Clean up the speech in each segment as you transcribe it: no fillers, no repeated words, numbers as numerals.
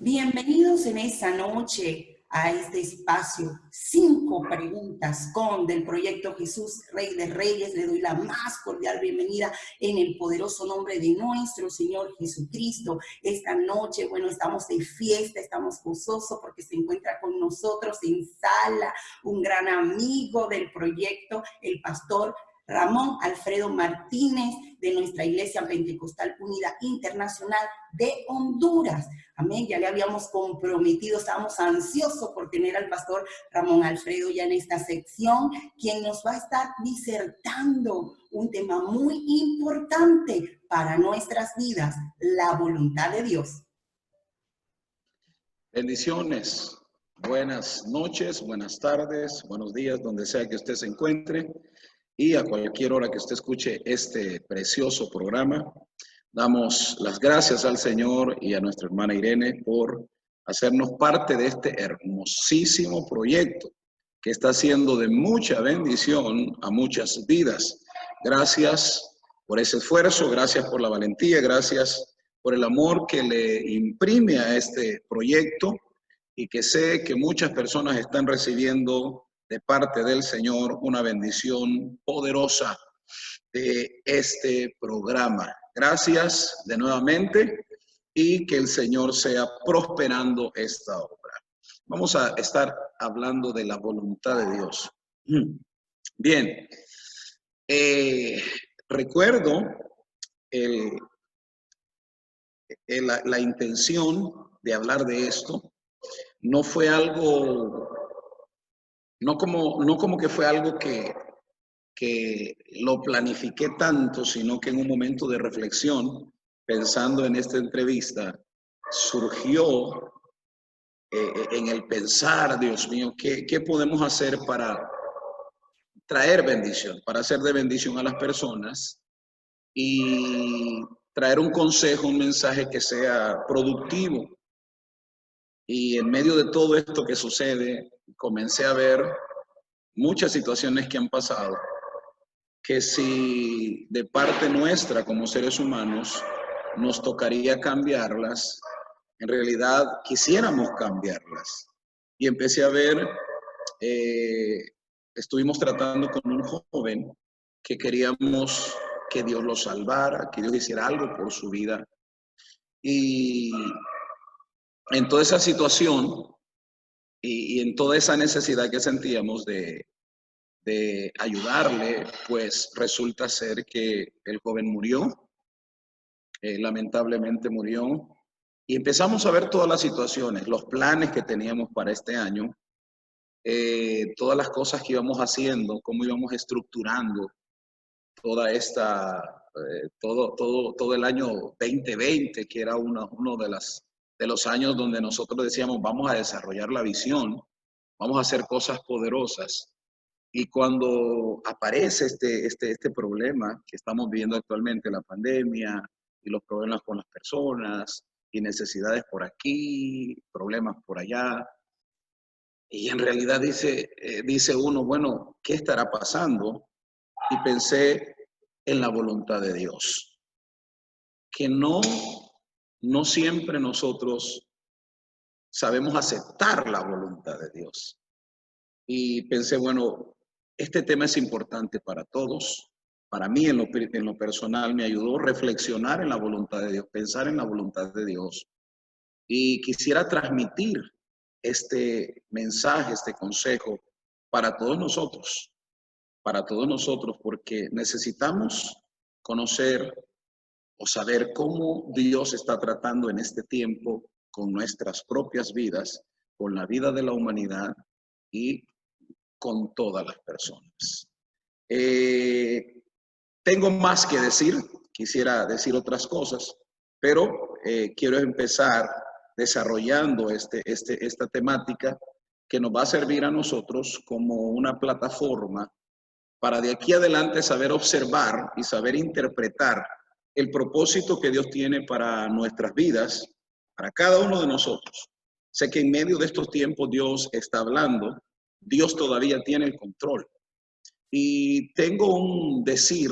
Bienvenidos en esta noche a este espacio 5 preguntas con del proyecto Jesús, Rey de Reyes. Le doy la más cordial bienvenida en el poderoso nombre de nuestro Señor Jesucristo. Esta noche, bueno, estamos de fiesta, estamos gozosos porque se encuentra con nosotros en sala un gran amigo del proyecto, el pastor Ramón Alfredo Martínez, de nuestra Iglesia Pentecostal Unida Internacional de Honduras. Amén, ya le habíamos comprometido, estábamos ansiosos por tener al pastor Ramón Alfredo ya en esta sección, quien nos va a estar disertando un tema muy importante para nuestras vidas, la voluntad de Dios. Bendiciones, buenas noches, buenas tardes, buenos días, donde sea que usted se encuentre y a cualquier hora que usted escuche este precioso programa. Damos las gracias al Señor y a nuestra hermana Irene por hacernos parte de este hermosísimo proyecto que está siendo de mucha bendición a muchas vidas. Gracias por ese esfuerzo, gracias por la valentía, gracias por el amor que le imprime a este proyecto y que sé que muchas personas están recibiendo de parte del Señor una bendición poderosa de este programa. Gracias de nuevamente y que el Señor sea prosperando esta obra. Vamos a estar hablando de la voluntad de Dios. Bien, recuerdo la intención de hablar de esto. No fue algo, no como que fue algo que lo planifiqué tanto, sino que en un momento de reflexión, pensando en esta entrevista, surgió en el pensar, Dios mío, ¿qué podemos hacer para traer bendición, para hacer de bendición a las personas y traer un consejo, un mensaje que sea productivo? Y en medio de todo esto que sucede, comencé a ver muchas situaciones que han pasado, que si de parte nuestra como seres humanos nos tocaría cambiarlas, en realidad quisiéramos cambiarlas. Y empecé a ver, estuvimos tratando con un joven que queríamos que Dios lo salvara, que Dios hiciera algo por su vida. Y en toda esa situación y en toda esa necesidad que sentíamos de ayudarle, pues resulta ser que el joven murió, lamentablemente murió, y empezamos a ver todas las situaciones, los planes que teníamos para este año, todas las cosas que íbamos haciendo, cómo íbamos estructurando toda esta, todo el año 2020, que era uno de los años donde nosotros decíamos, vamos a desarrollar la visión, vamos a hacer cosas poderosas. Y cuando aparece este problema que estamos viviendo actualmente, la pandemia y los problemas con las personas y necesidades por aquí, problemas por allá, y en realidad dice uno, bueno, ¿qué estará pasando? Y pensé en la voluntad de Dios, que no siempre nosotros sabemos aceptar la voluntad de Dios. Y pensé, bueno, este tema es importante para todos. Para mí, en lo personal, me ayudó a reflexionar en la voluntad de Dios, pensar en la voluntad de Dios. Y quisiera transmitir este mensaje, este consejo para todos nosotros, porque necesitamos conocer o saber cómo Dios está tratando en este tiempo con nuestras propias vidas, con la vida de la humanidad y con todas las personas. Tengo más que decir, quisiera decir otras cosas, pero quiero empezar desarrollando esta temática que nos va a servir a nosotros como una plataforma para de aquí adelante saber observar y saber interpretar el propósito que Dios tiene para nuestras vidas, para cada uno de nosotros. Sé que en medio de estos tiempos Dios está hablando, Dios todavía tiene el control. Y tengo un decir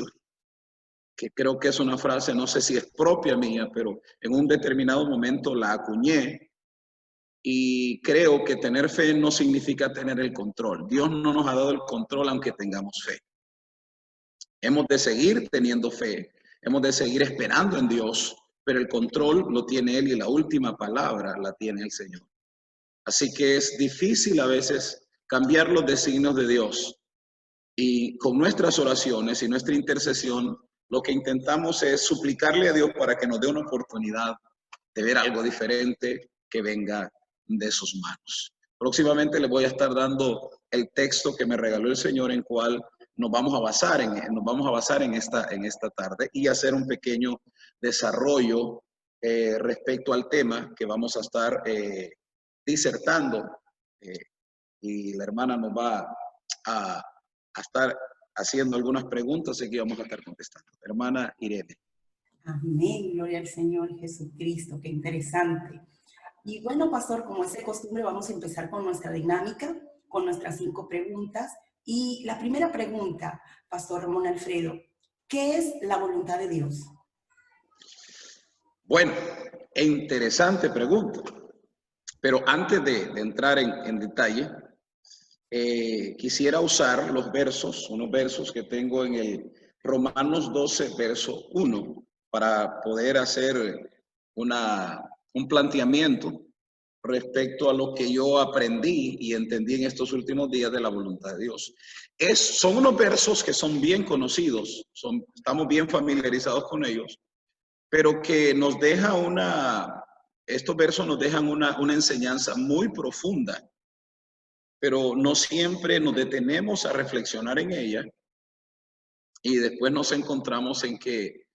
que creo que es una frase, no sé si es propia mía, pero en un determinado momento la acuñé Y creo que tener fe no significa tener el control. Dios no nos ha dado el control aunque tengamos fe. Hemos de seguir teniendo fe, hemos de seguir esperando en Dios, pero el control lo tiene Él y la última palabra la tiene el Señor. Así que es difícil a veces cambiar los designios de Dios. Y con nuestras oraciones y nuestra intercesión, lo que intentamos es suplicarle a Dios para que nos dé una oportunidad de ver algo diferente que venga de sus manos. Próximamente les voy a estar dando el texto que me regaló el Señor, en cual nos vamos a basar en esta tarde y hacer un pequeño desarrollo respecto al tema que vamos a estar disertando. Y la hermana nos va a estar haciendo algunas preguntas y que vamos a estar contestando. Hermana Irene. Amén, gloria al Señor Jesucristo, qué interesante. Y bueno, pastor, como es de costumbre, vamos a empezar con nuestra dinámica, con nuestras 5 preguntas. Y la primera pregunta, pastor Ramón Alfredo, ¿qué es la voluntad de Dios? Bueno, interesante pregunta. Pero antes de entrar en detalle, quisiera usar unos versos que tengo en el Romanos 12, verso 1, para poder hacer un planteamiento respecto a lo que yo aprendí y entendí en estos últimos días de la voluntad de Dios. Son unos versos que son bien conocidos, estamos bien familiarizados con ellos, pero que nos deja estos versos nos dejan una enseñanza muy profunda, pero no siempre nos detenemos a reflexionar en ella y después nos encontramos en que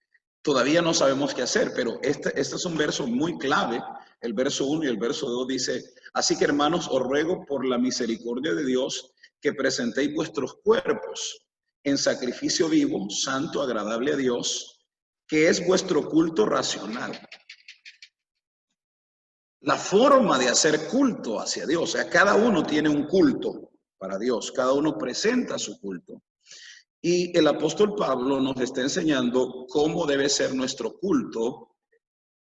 todavía no sabemos qué hacer, pero este es un verso muy clave. El verso 1 y el verso 2 dice: así que, hermanos, os ruego por la misericordia de Dios que presentéis vuestros cuerpos en sacrificio vivo, santo, agradable a Dios, que es vuestro culto racional. La forma de hacer culto hacia Dios, o sea, cada uno tiene un culto para Dios, cada uno presenta su culto. Y el apóstol Pablo nos está enseñando cómo debe ser nuestro culto.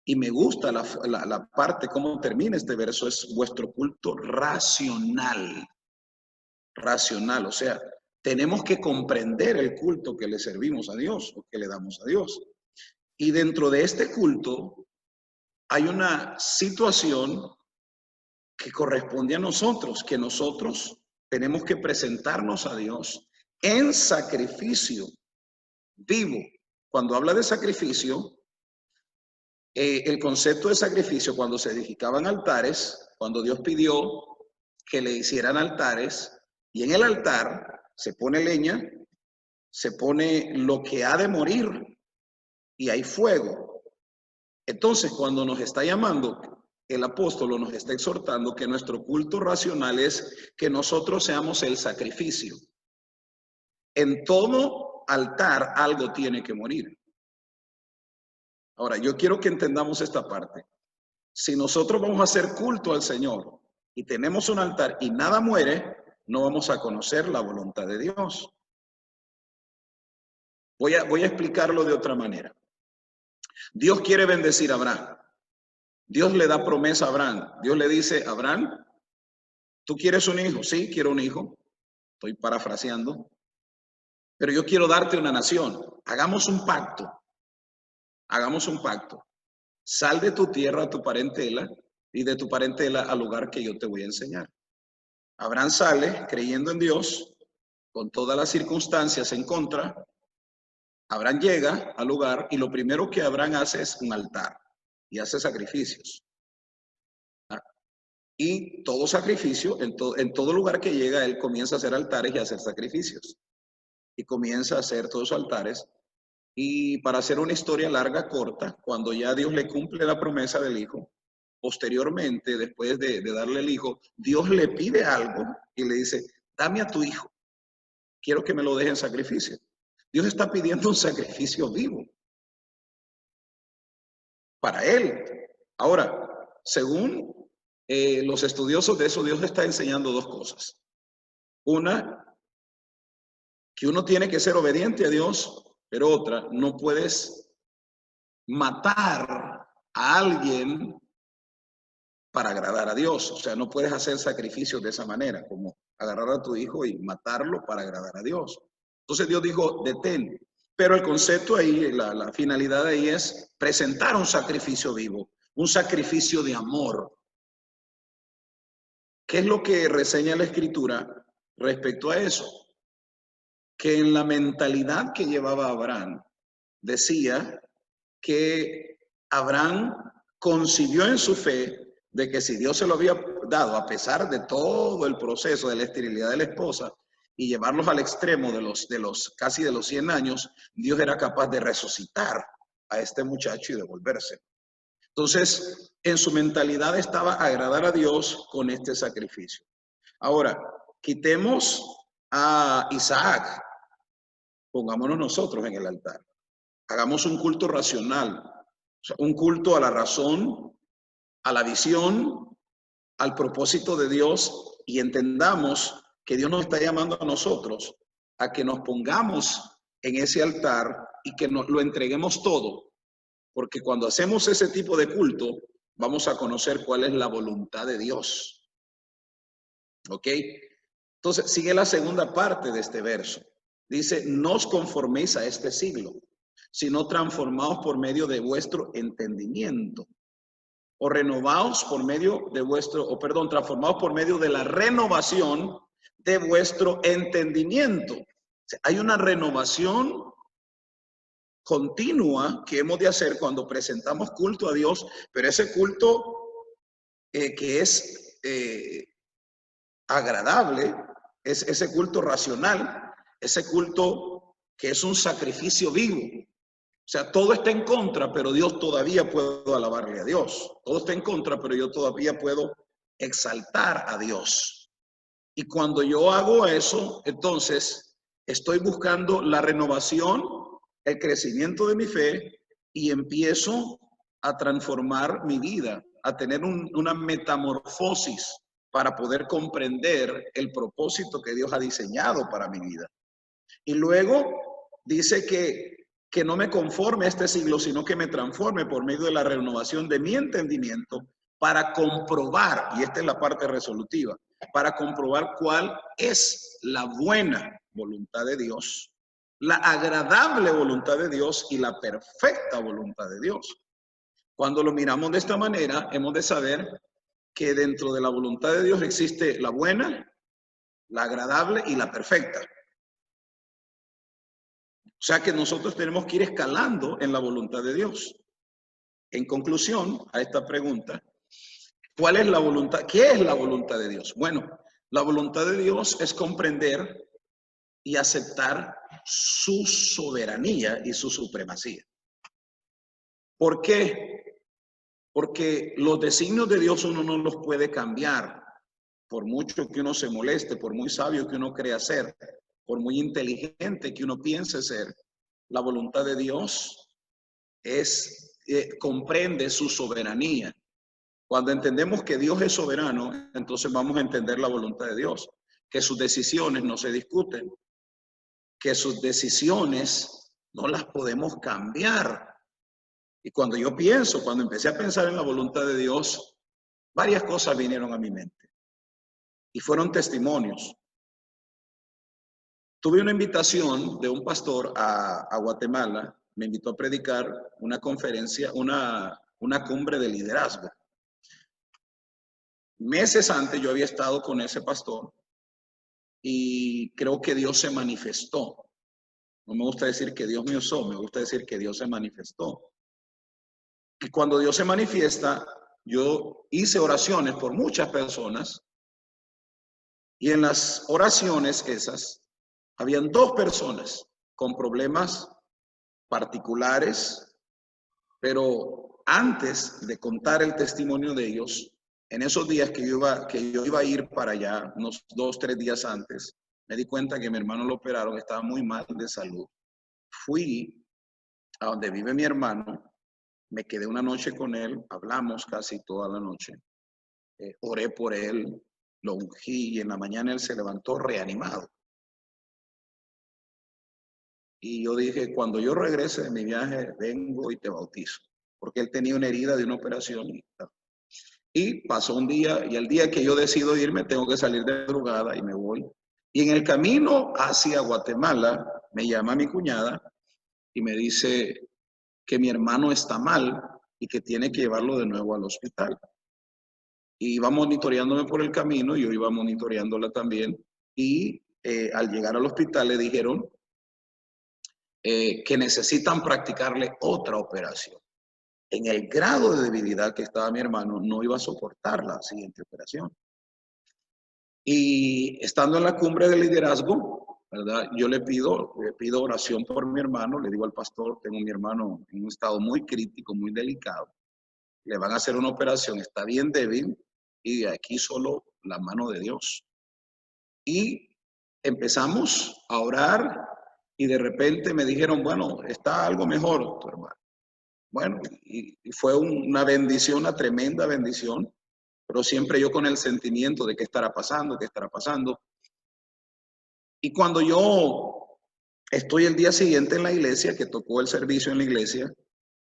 Y me gusta la parte, cómo termina este verso, es vuestro culto racional. Racional, o sea, tenemos que comprender el culto que le servimos a Dios o que le damos a Dios. Y dentro de este culto hay una situación que corresponde a nosotros, que nosotros tenemos que presentarnos a Dios en sacrificio vivo. Cuando habla de sacrificio, el concepto de sacrificio, cuando se edificaban altares, cuando Dios pidió que le hicieran altares, y en el altar se pone leña, se pone lo que ha de morir y hay fuego. Entonces, cuando nos está llamando, el apóstol nos está exhortando que nuestro culto racional es que nosotros seamos el sacrificio. En todo altar algo tiene que morir. Ahora, yo quiero que entendamos esta parte. Si nosotros vamos a hacer culto al Señor y tenemos un altar y nada muere, no vamos a conocer la voluntad de Dios. Voy a explicarlo de otra manera. Dios quiere bendecir a Abraham. Dios le da promesa a Abraham. Dios le dice: Abraham, ¿tú quieres un hijo? Sí, quiero un hijo. Estoy parafraseando. Pero yo quiero darte una nación. Hagamos un pacto. Hagamos un pacto. Sal de tu tierra, tu parentela, y de tu parentela al lugar que yo te voy a enseñar. Abraham sale creyendo en Dios, con todas las circunstancias en contra. Abraham llega al lugar y lo primero que Abraham hace es un altar y hace sacrificios. Y todo sacrificio, en todo lugar que llega, él comienza a hacer altares y a hacer sacrificios. Y comienza a hacer todos los altares. Y para hacer una historia larga, corta, cuando ya Dios le cumple la promesa del hijo, posteriormente, después de darle el hijo, Dios le pide algo y le dice: dame a tu hijo, quiero que me lo deje en sacrificio. Dios está pidiendo un sacrificio vivo para él. Ahora, según los estudiosos de eso, Dios está enseñando dos cosas. Una, que uno tiene que ser obediente a Dios, pero otra, no puedes matar a alguien para agradar a Dios. O sea, no puedes hacer sacrificios de esa manera, como agarrar a tu hijo y matarlo para agradar a Dios. Entonces Dios dijo, detén. Pero el concepto ahí, la finalidad ahí es presentar un sacrificio vivo, un sacrificio de amor. ¿Qué es lo que reseña la Escritura respecto a eso? Que en la mentalidad que llevaba Abraham, decía que Abraham concibió en su fe de que si Dios se lo había dado, a pesar de todo el proceso de la esterilidad de la esposa y llevarlos al extremo de los casi de los 100 años, Dios era capaz de resucitar a este muchacho y devolverse. Entonces, en su mentalidad estaba agradar a Dios con este sacrificio. Ahora, quitemos a Isaac, pongámonos nosotros en el altar. Hagamos un culto racional, o sea, un culto a la razón, a la visión, al propósito de Dios, y entendamos que Dios nos está llamando a nosotros a que nos pongamos en ese altar y que nos lo entreguemos todo, porque cuando hacemos ese tipo de culto, vamos a conocer cuál es la voluntad de Dios. ¿Ok? Entonces, sigue la segunda parte de este verso. Dice, no os conforméis a este siglo, sino transformaos por medio de vuestro entendimiento. O renovaos por medio de transformaos por medio de la renovación de vuestro entendimiento. O sea, hay una renovación continua que hemos de hacer cuando presentamos culto a Dios, pero ese culto que es agradable, es ese culto racional, ese culto que es un sacrificio vivo. O sea, todo está en contra, pero Dios todavía puedo alabarle a Dios. Todo está en contra, pero yo todavía puedo exaltar a Dios. Y cuando yo hago eso, entonces estoy buscando la renovación, el crecimiento de mi fe y empiezo a transformar mi vida, a tener una metamorfosis para poder comprender el propósito que Dios ha diseñado para mi vida. Y luego dice que no me conforme a este siglo, sino que me transforme por medio de la renovación de mi entendimiento para comprobar, y esta es la parte resolutiva, para comprobar cuál es la buena voluntad de Dios, la agradable voluntad de Dios y la perfecta voluntad de Dios. Cuando lo miramos de esta manera, hemos de saber que dentro de la voluntad de Dios existe la buena, la agradable y la perfecta. O sea que nosotros tenemos que ir escalando en la voluntad de Dios. En conclusión a esta pregunta, ¿cuál es la voluntad? ¿Qué es la voluntad de Dios? Bueno, la voluntad de Dios es comprender y aceptar su soberanía y su supremacía. ¿Por qué? Porque los designios de Dios uno no los puede cambiar, por mucho que uno se moleste, por muy sabio que uno crea ser, por muy inteligente que uno piense ser. La voluntad de Dios comprende su soberanía. Cuando entendemos que Dios es soberano, entonces vamos a entender la voluntad de Dios, que sus decisiones no se discuten, que sus decisiones no las podemos cambiar. Y cuando empecé a pensar en la voluntad de Dios, varias cosas vinieron a mi mente y fueron testimonios. Tuve una invitación de un pastor a Guatemala, me invitó a predicar una conferencia, una cumbre de liderazgo. Meses antes yo había estado con ese pastor y creo que Dios se manifestó. No me gusta decir que Dios me usó, me gusta decir que Dios se manifestó. Y cuando Dios se manifiesta, yo hice oraciones por muchas personas y en las oraciones esas habían 2 personas con problemas particulares, pero antes de contar el testimonio de ellos, en esos días que yo iba a ir para allá, unos 2, 3 días antes, me di cuenta que mi hermano lo operaron, estaba muy mal de salud. Fui a donde vive mi hermano, me quedé una noche con él, hablamos casi toda la noche, oré por él, lo ungí y en la mañana él se levantó reanimado. Y yo dije, cuando yo regrese de mi viaje, vengo y te bautizo, porque él tenía una herida de una operación. Y pasó un día, y el día que yo decido irme, tengo que salir de madrugada y me voy. Y en el camino hacia Guatemala, me llama mi cuñada y me dice que mi hermano está mal y que tiene que llevarlo de nuevo al hospital. Y iba monitoreándome por el camino, yo iba monitoreándola también. Y al llegar al hospital le dijeron que necesitan practicarle otra operación. En el grado de debilidad que estaba mi hermano, no iba a soportar la siguiente operación. Y estando en la cumbre del liderazgo, ¿verdad? Yo le pido oración por mi hermano, le digo al pastor, tengo a mi hermano en un estado muy crítico, muy delicado, le van a hacer una operación, está bien débil, y de aquí solo la mano de Dios. Y empezamos a orar, y de repente me dijeron, bueno, está algo mejor tu hermano. Bueno, y fue una bendición, una tremenda bendición, pero siempre yo con el sentimiento de qué estará pasando, qué estará pasando. Y cuando yo estoy el día siguiente en la iglesia, que tocó el servicio en la iglesia,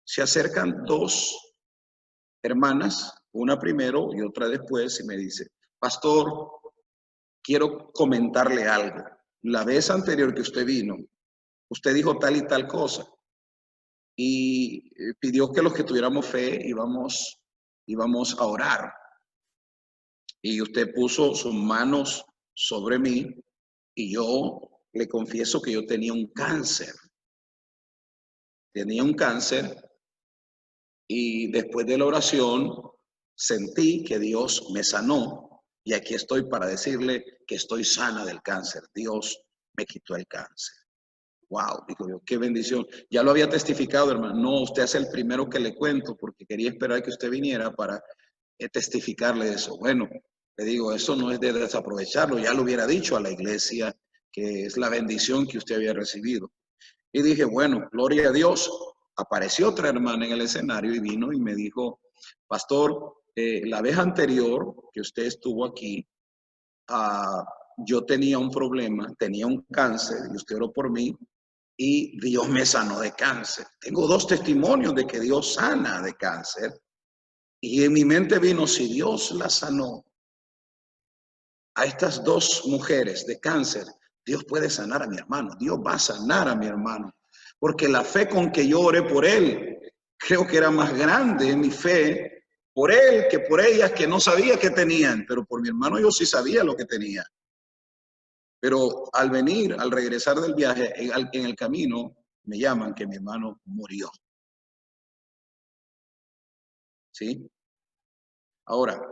se acercan dos hermanas, una primero y otra después, y me dice, pastor, quiero comentarle algo. La vez anterior que usted vino, usted dijo tal y tal cosa, y pidió que los que tuviéramos fe íbamos a orar. Y usted puso sus manos sobre mí, y yo le confieso que yo tenía un cáncer. Tenía un cáncer, y después de la oración sentí que Dios me sanó, y aquí estoy para decirle que estoy sana del cáncer. Dios me quitó el cáncer. Wow, digo yo, qué bendición. Ya lo había testificado, hermano. No, usted es el primero que le cuento porque quería esperar que usted viniera para testificarle eso. Bueno, le digo, eso no es de desaprovecharlo. Ya lo hubiera dicho a la iglesia que es la bendición que usted había recibido. Y dije, bueno, gloria a Dios. Apareció otra hermana en el escenario y vino y me dijo, pastor, la vez anterior que usted estuvo aquí, yo tenía un problema, tenía un cáncer y usted oró por mí y Dios me sanó de cáncer. Tengo dos testimonios de que Dios sana de cáncer y en mi mente vino, si Dios la sanó a estas dos mujeres de cáncer, Dios puede sanar a mi hermano, Dios va a sanar a mi hermano, porque la fe con que yo oré por él, creo que era más grande mi fe por él que por ellas que no sabía que tenían, pero por mi hermano yo sí sabía lo que tenía. Pero al venir, al regresar del viaje, en el camino, me llaman que mi hermano murió. ¿Sí? Ahora,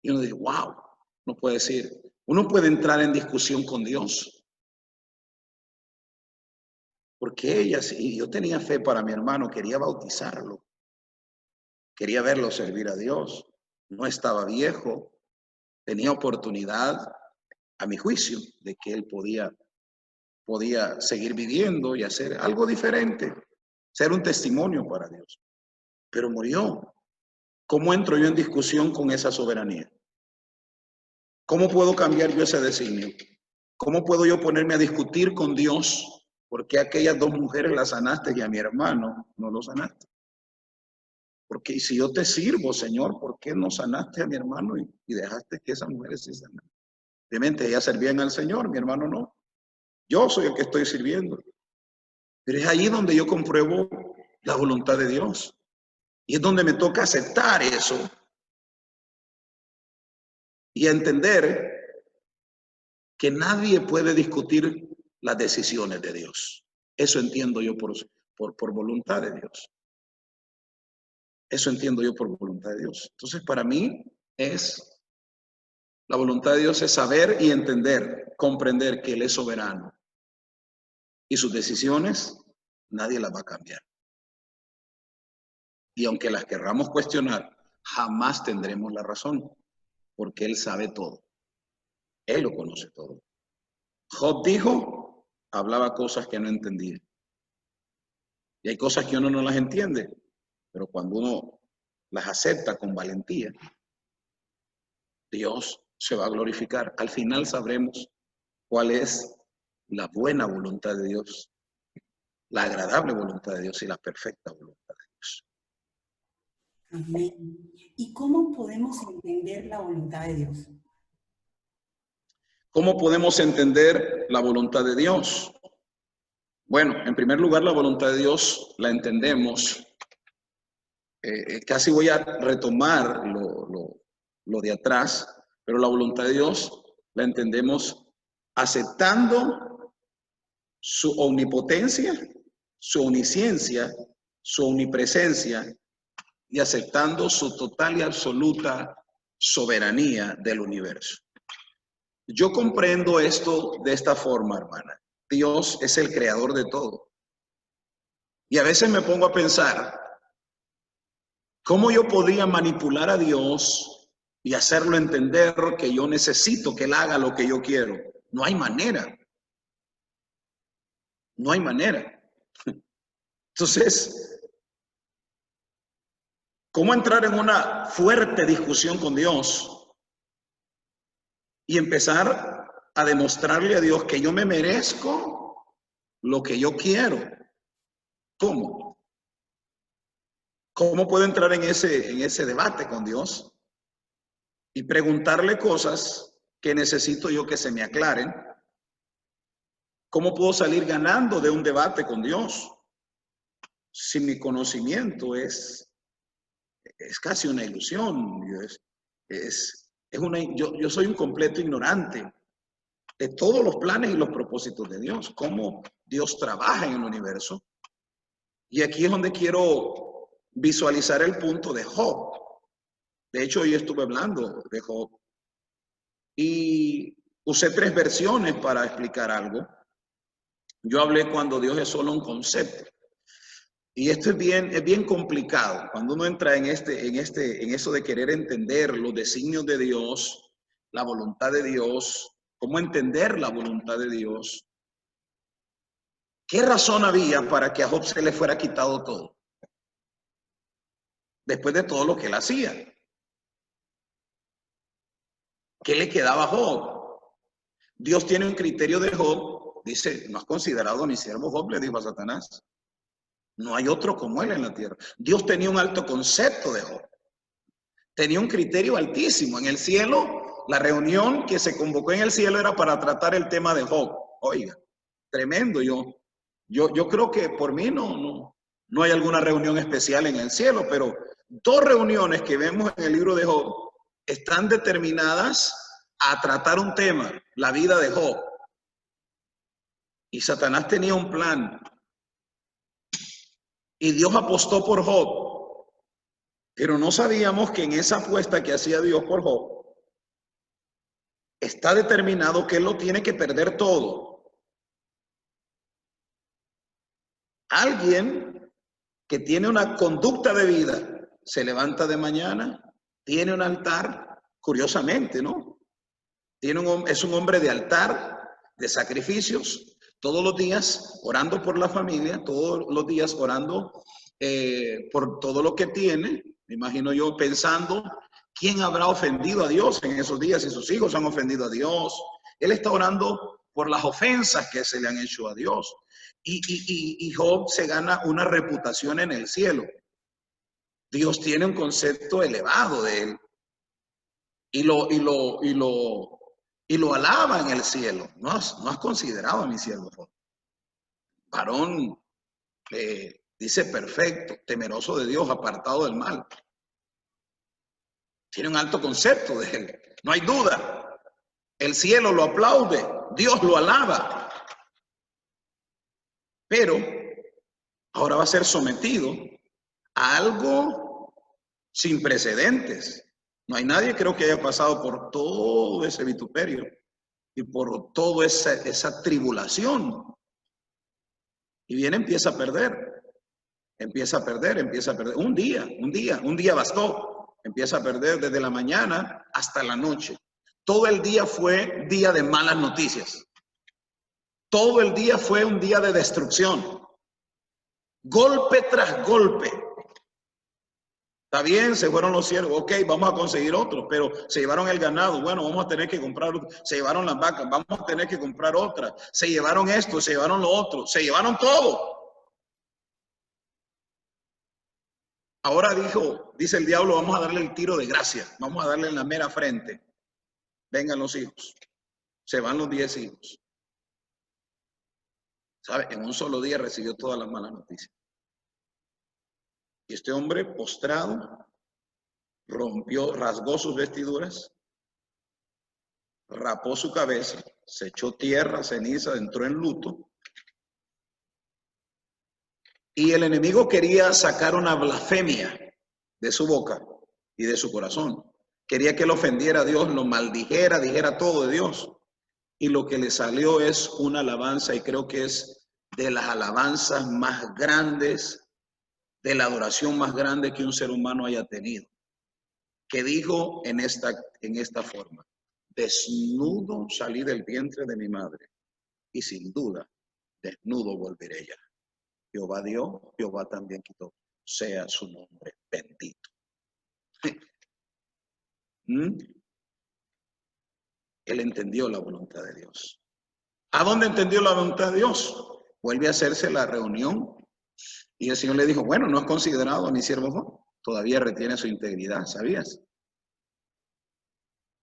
y uno dice, wow, no puede decir, uno puede entrar en discusión con Dios. Porque ella, sí, yo tenía fe para mi hermano, quería bautizarlo, quería verlo servir a Dios, no estaba viejo, tenía oportunidad, a mi juicio, de que él podía seguir viviendo y hacer algo diferente, ser un testimonio para Dios. Pero murió. ¿Cómo entro yo en discusión con esa soberanía? ¿Cómo puedo cambiar yo ese designio? ¿Cómo puedo yo ponerme a discutir con Dios? ¿Por qué aquellas dos mujeres las sanaste y a mi hermano no lo sanaste? Porque si yo te sirvo, Señor, ¿por qué no sanaste a mi hermano y dejaste que esas mujeres se sanaran? Obviamente ellas servían al Señor, mi hermano no. Yo soy el que estoy sirviendo. Pero es allí donde yo compruebo la voluntad de Dios. Y es donde me toca aceptar eso y entender que nadie puede discutir las decisiones de Dios. Eso entiendo yo por voluntad de Dios. Eso entiendo yo por voluntad de Dios. Entonces, para mí la voluntad de Dios es saber y entender, comprender que Él es soberano. Y sus decisiones, nadie las va a cambiar. Y aunque las querramos cuestionar, jamás tendremos la razón, porque Él sabe todo. Él lo conoce todo. Job dijo, hablaba cosas que no entendía. Y hay cosas que uno no las entiende, pero cuando uno las acepta con valentía, Dios se va a glorificar. Al final sabremos cuál es la buena voluntad de Dios, la agradable voluntad de Dios y la perfecta voluntad de Dios. Amén. ¿Y cómo podemos entender la voluntad de Dios? ¿Cómo podemos entender la voluntad de Dios? Bueno, en primer lugar, la voluntad de Dios la entendemos. Casi voy a retomar lo de atrás, pero la voluntad de Dios la entendemos aceptando su omnipotencia, su omnisciencia, su omnipresencia y aceptando su total y absoluta soberanía del universo. Yo comprendo esto de esta forma, hermana. Dios es el creador de todo. Y a veces me pongo a pensar, ¿cómo yo podría manipular a Dios y hacerlo entender que yo necesito que Él haga lo que yo quiero? No hay manera. No hay manera. Entonces, ¿cómo entrar en una fuerte discusión con Dios y empezar a demostrarle a Dios que yo me merezco lo que yo quiero? ¿Cómo? ¿Cómo puedo entrar en ese debate con Dios y preguntarle cosas que necesito yo que se me aclaren? ¿Cómo puedo salir ganando de un debate con Dios si mi conocimiento es casi una ilusión? Yo soy un completo ignorante de todos los planes y los propósitos de Dios, cómo Dios trabaja en el universo. Y aquí es donde quiero visualizar el punto de Job. De hecho, hoy estuve hablando de Job y usé 3 versiones para explicar algo. Yo hablé cuando Dios es solo un concepto. Y esto es bien complicado. Cuando uno entra en eso de querer entender los designios de Dios, la voluntad de Dios, cómo entender la voluntad de Dios. ¿Qué razón había para que a Job se le fuera quitado todo? Después de todo lo que él hacía. ¿Qué le quedaba a Job? Dios tiene un criterio de Job. Dice, ¿no has considerado a mi siervo Job? Le dijo a Satanás. No hay otro como él en la tierra. Dios tenía un alto concepto de Job. Tenía un criterio altísimo. En el cielo, la reunión que se convocó en el cielo era para tratar el tema de Job. Oiga, tremendo. Yo creo que por mí no hay alguna reunión especial en el cielo, pero 2 reuniones que vemos en el libro de Job están determinadas a tratar un tema, la vida de Job. Y Satanás tenía un plan. Y Dios apostó por Job. Pero no sabíamos que en esa apuesta que hacía Dios por Job, está determinado que él lo tiene que perder todo. Alguien que tiene una conducta de vida, se levanta de mañana, tiene un altar, curiosamente, ¿no? Es un hombre de altar, de sacrificios, todos los días orando por la familia, todos los días orando por todo lo que tiene. Me imagino yo pensando, ¿quién habrá ofendido a Dios en esos días si sus hijos han ofendido a Dios? Él está orando por las ofensas que se le han hecho a Dios. Y Job se gana una reputación en el cielo. Dios tiene un concepto elevado de él. Y lo alaba en el cielo. No has considerado a mi siervo Job. Varón, dice perfecto, temeroso de Dios, apartado del mal. Tiene un alto concepto de él. No hay duda. El cielo lo aplaude. Dios lo alaba. Pero ahora va a ser sometido a algo sin precedentes. No hay nadie, creo, que haya pasado por todo ese vituperio y por toda esa tribulación. Y bien, empieza a perder. Empieza a perder. Un día bastó. Empieza a perder desde la mañana hasta la noche. Todo el día fue día de malas noticias. Todo el día fue un día de destrucción. Golpe tras golpe. Está bien, se fueron los siervos, ok, vamos a conseguir otros, pero se llevaron el ganado, bueno, vamos a tener que comprar otro. Se llevaron las vacas, vamos a tener que comprar otras. Se llevaron esto, se llevaron lo otro, se llevaron todo. Ahora dice el diablo, vamos a darle el tiro de gracia, vamos a darle en la mera frente. Vengan los hijos. Se van los 10 hijos. ¿Sabe? En un solo día recibió todas las malas noticias. Y este hombre postrado, rasgó sus vestiduras, rapó su cabeza, se echó tierra, ceniza, entró en luto. Y el enemigo quería sacar una blasfemia de su boca y de su corazón. Quería que él ofendiera a Dios, lo maldijera, dijera todo de Dios. Y lo que le salió es una alabanza, y creo que es de las alabanzas más grandes, de la adoración más grande que un ser humano haya tenido. Que dijo en esta forma: desnudo salí del vientre de mi madre, y sin duda, desnudo volveré ya. Jehová dio, Jehová también quitó. Sea su nombre bendito. Él entendió la voluntad de Dios. ¿A dónde entendió la voluntad de Dios? Vuelve a hacerse la reunión y el Señor le dijo: bueno, ¿no has considerado a mi siervo Juan? Todavía retiene su integridad, ¿sabías?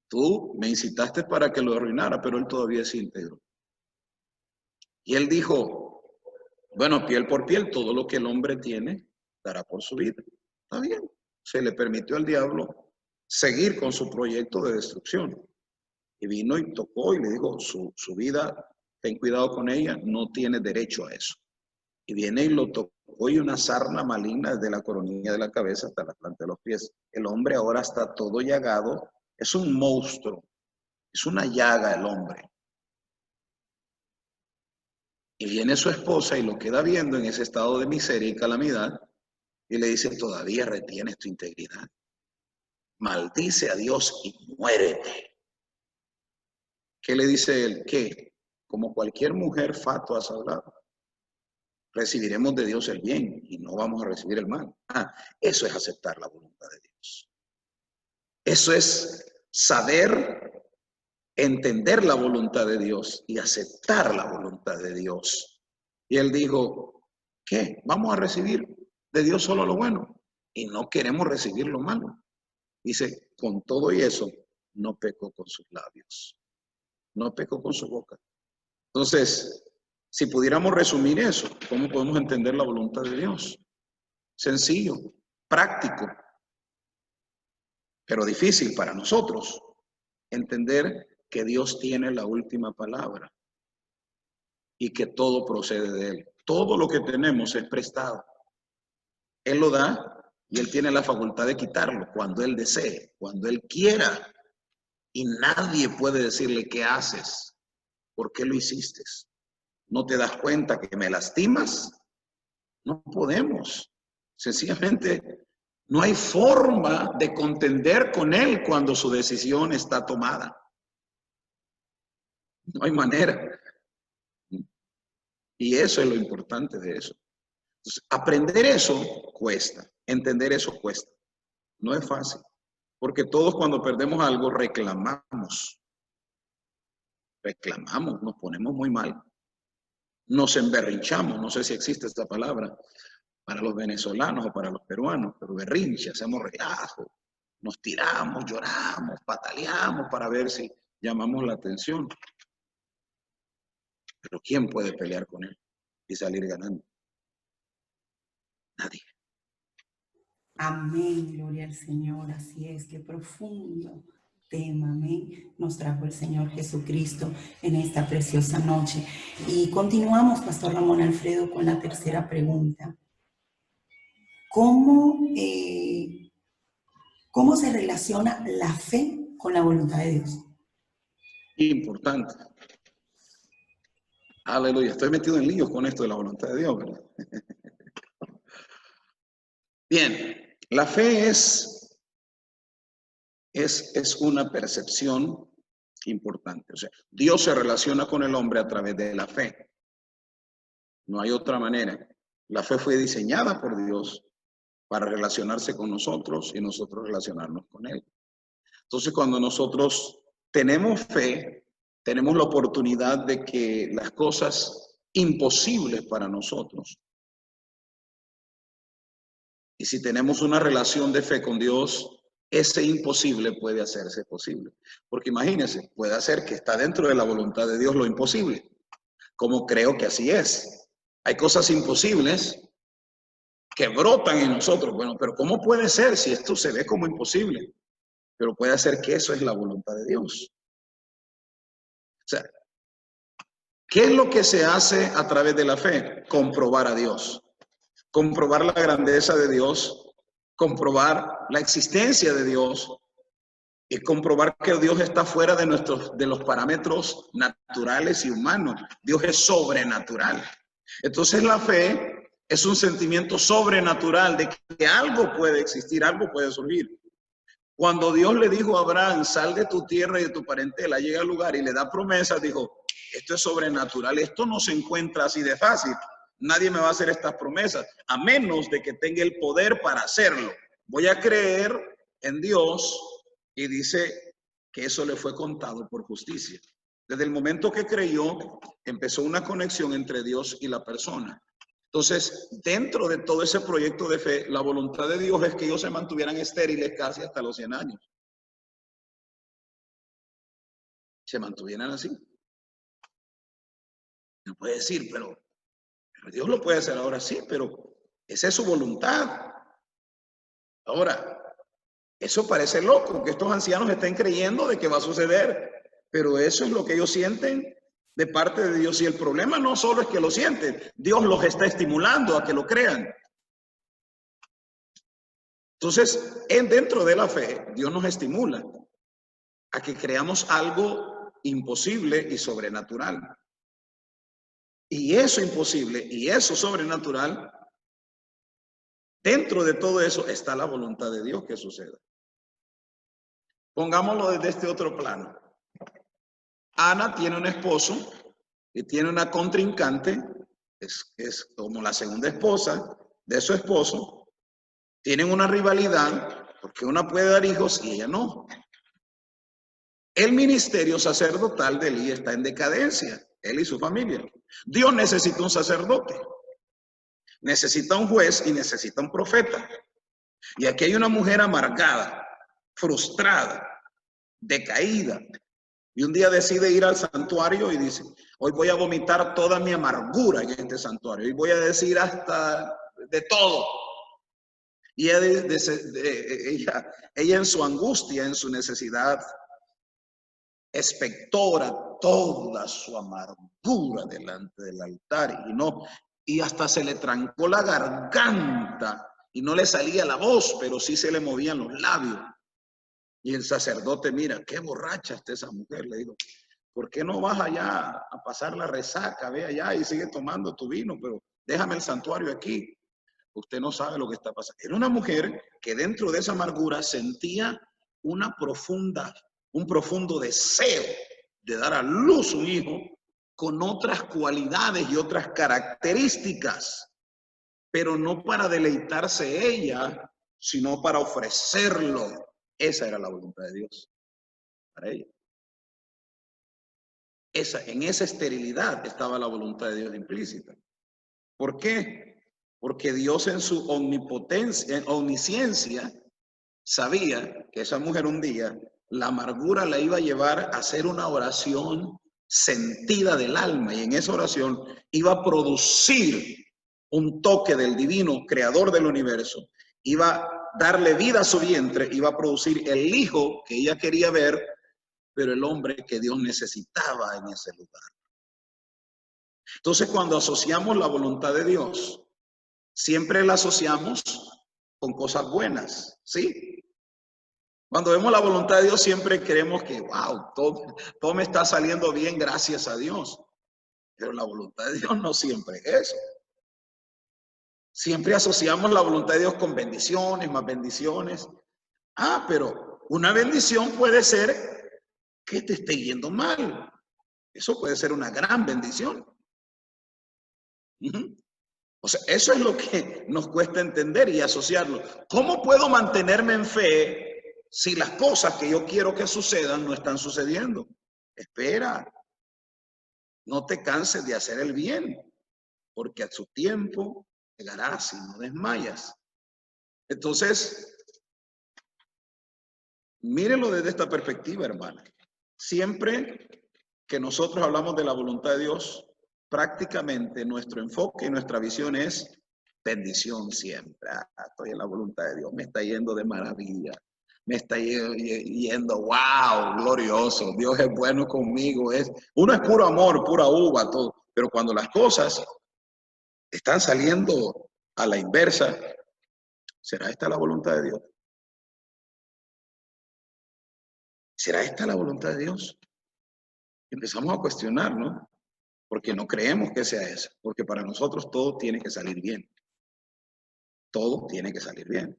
Tú me incitaste para que lo arruinara, pero él todavía es íntegro. Y él dijo: bueno, piel por piel, todo lo que el hombre tiene dará por su vida. Está bien. Se le permitió al diablo seguir con su proyecto de destrucción. Y vino y tocó y le dijo: su vida, ten cuidado con ella, no tiene derecho a eso. Y viene y lo tocó, y una sarna maligna desde la coronilla de la cabeza hasta la planta de los pies. El hombre ahora está todo llagado, es un monstruo, es una llaga el hombre. Y viene su esposa y lo queda viendo en ese estado de miseria y calamidad y le dice: todavía retienes tu integridad. Maldice a Dios y muérete. ¿Qué le dice él? Que como cualquier mujer fatua hablado, recibiremos de Dios el bien y no vamos a recibir el mal. Eso es aceptar la voluntad de Dios. Eso es saber entender la voluntad de Dios y aceptar la voluntad de Dios. Y él dijo: ¿qué? ¿Vamos a recibir de Dios solo lo bueno y no queremos recibir lo malo? Dice: con todo y eso, no pecó con sus labios, no pecó con su boca. Entonces, si pudiéramos resumir eso, ¿cómo podemos entender la voluntad de Dios? Sencillo, práctico, pero difícil para nosotros entender que Dios tiene la última palabra y que todo procede de Él. Todo lo que tenemos es prestado. Él lo da y Él tiene la facultad de quitarlo cuando Él desee, cuando Él quiera. Y nadie puede decirle: ¿qué haces? ¿Por qué lo hiciste? ¿No te das cuenta que me lastimas? No podemos. Sencillamente, no hay forma de contender con Él cuando su decisión está tomada. No hay manera. Y eso es lo importante de eso. Entonces, aprender eso cuesta, entender eso cuesta. No es fácil, porque todos cuando perdemos algo reclamamos, nos ponemos muy mal, nos emberrinchamos, no sé si existe esta palabra para los venezolanos o para los peruanos, pero berrinche, hacemos relajo, nos tiramos, lloramos, pataleamos para ver si llamamos la atención. Pero ¿quién puede pelear con él y salir ganando? Nadie. Amén, gloria al Señor, así es, qué profundo tema, amén, nos trajo el Señor Jesucristo en esta preciosa noche. Y continuamos, Pastor Ramón Alfredo, con la tercera pregunta. ¿Cómo se relaciona la fe con la voluntad de Dios? Importante. Aleluya, estoy metido en líos con esto de la voluntad de Dios, ¿verdad? Bien, la fe es una percepción importante. O sea, Dios se relaciona con el hombre a través de la fe. No hay otra manera. La fe fue diseñada por Dios para relacionarse con nosotros y nosotros relacionarnos con Él. Entonces, cuando nosotros tenemos fe, tenemos la oportunidad de que las cosas imposibles para nosotros Y si tenemos una relación de fe con Dios, ese imposible puede hacerse posible. Porque imagínense, puede hacer que está dentro de la voluntad de Dios lo imposible, como creo que así es. Hay cosas imposibles que brotan en nosotros. Bueno, pero ¿cómo puede ser si esto se ve como imposible? Pero puede ser que eso es la voluntad de Dios. O sea, ¿qué es lo que se hace a través de la fe? Comprobar a Dios, comprobar la grandeza de Dios, comprobar la existencia de Dios y comprobar que Dios está fuera de los parámetros naturales y humanos. Dios es sobrenatural. Entonces la fe es un sentimiento sobrenatural de que algo puede existir, algo puede surgir. Cuando Dios le dijo a Abraham, sal de tu tierra y de tu parentela, llega al lugar y le da promesas, dijo, esto es sobrenatural, esto no se encuentra así de fácil. Nadie me va a hacer estas promesas, a menos de que tenga el poder para hacerlo. Voy a creer en Dios y dice que eso le fue contado por justicia. Desde el momento que creyó, empezó una conexión entre Dios y la persona. Entonces, dentro de todo ese proyecto de fe, la voluntad de Dios es que ellos se mantuvieran estériles casi hasta los 100 años. Se mantuvieran así. No puede decir, pero Dios lo puede hacer ahora, sí, pero esa es su voluntad. Ahora, eso parece loco, que estos ancianos estén creyendo de que va a suceder, pero eso es lo que ellos sienten de parte de Dios. Y el problema no solo es que lo sienten, Dios los está estimulando a que lo crean. Entonces, dentro de la fe, Dios nos estimula a que creamos algo imposible y sobrenatural. Y eso imposible y eso sobrenatural, dentro de todo eso está la voluntad de Dios que suceda. Pongámoslo desde este otro plano. Ana tiene un esposo y tiene una contrincante, es como la segunda esposa de su esposo. Tienen una rivalidad porque una puede dar hijos y ella no. El ministerio sacerdotal de Elí está en decadencia, él y su familia. Dios necesita un sacerdote, necesita un juez y necesita un profeta. Y aquí hay una mujer amargada, frustrada, decaída. Y un día decide ir al santuario y dice, hoy voy a vomitar toda mi amargura en este santuario. Y voy a decir hasta de todo. Y ella en su angustia, en su necesidad, expectora toda su amargura delante del altar y hasta se le trancó la garganta y no le salía la voz, pero sí se le movían los labios. Y el sacerdote, mira, qué borracha está esa mujer, le digo, ¿por qué no vas allá a pasar la resaca? Ve allá y sigue tomando tu vino, pero déjame el santuario aquí. Usted no sabe lo que está pasando. Era una mujer que dentro de esa amargura sentía un profundo deseo de dar a luz un hijo con otras cualidades y otras características, pero no para deleitarse ella, sino para ofrecerlo. Esa era la voluntad de Dios para ella. En esa esterilidad estaba la voluntad de Dios implícita. ¿Por qué? Porque Dios en su omnipotencia, en omnisciencia, sabía que esa mujer un día, la amargura la iba a llevar a hacer una oración sentida del alma, y en esa oración iba a producir un toque del divino creador del universo, iba a darle vida a su vientre, iba a producir el hijo que ella quería ver, pero el hombre que Dios necesitaba en ese lugar. Entonces, cuando asociamos la voluntad de Dios, siempre la asociamos con cosas buenas, ¿sí? Cuando vemos la voluntad de Dios, siempre creemos que, wow, todo me está saliendo bien, gracias a Dios. Pero la voluntad de Dios no siempre es eso. Siempre asociamos la voluntad de Dios con bendiciones, más bendiciones. Pero una bendición puede ser que te esté yendo mal. Eso puede ser una gran bendición. O sea, eso es lo que nos cuesta entender y asociarlo. ¿Cómo puedo mantenerme en fe si las cosas que yo quiero que sucedan no están sucediendo? Espera, no te canses de hacer el bien, porque a su tiempo llegarás y no desmayas. Entonces, mírenlo desde esta perspectiva, hermana. Siempre que nosotros hablamos de la voluntad de Dios, prácticamente nuestro enfoque y nuestra visión es bendición siempre. Estoy en la voluntad de Dios, me está yendo de maravilla, me está yendo, wow, glorioso, Dios es bueno conmigo. Uno es puro amor, pura uva, todo. Pero cuando las cosas están saliendo a la inversa, ¿será esta la voluntad de Dios? ¿Será esta la voluntad de Dios? Empezamos a cuestionar, ¿no? Porque no creemos que sea eso, porque para nosotros todo tiene que salir bien. Todo tiene que salir bien.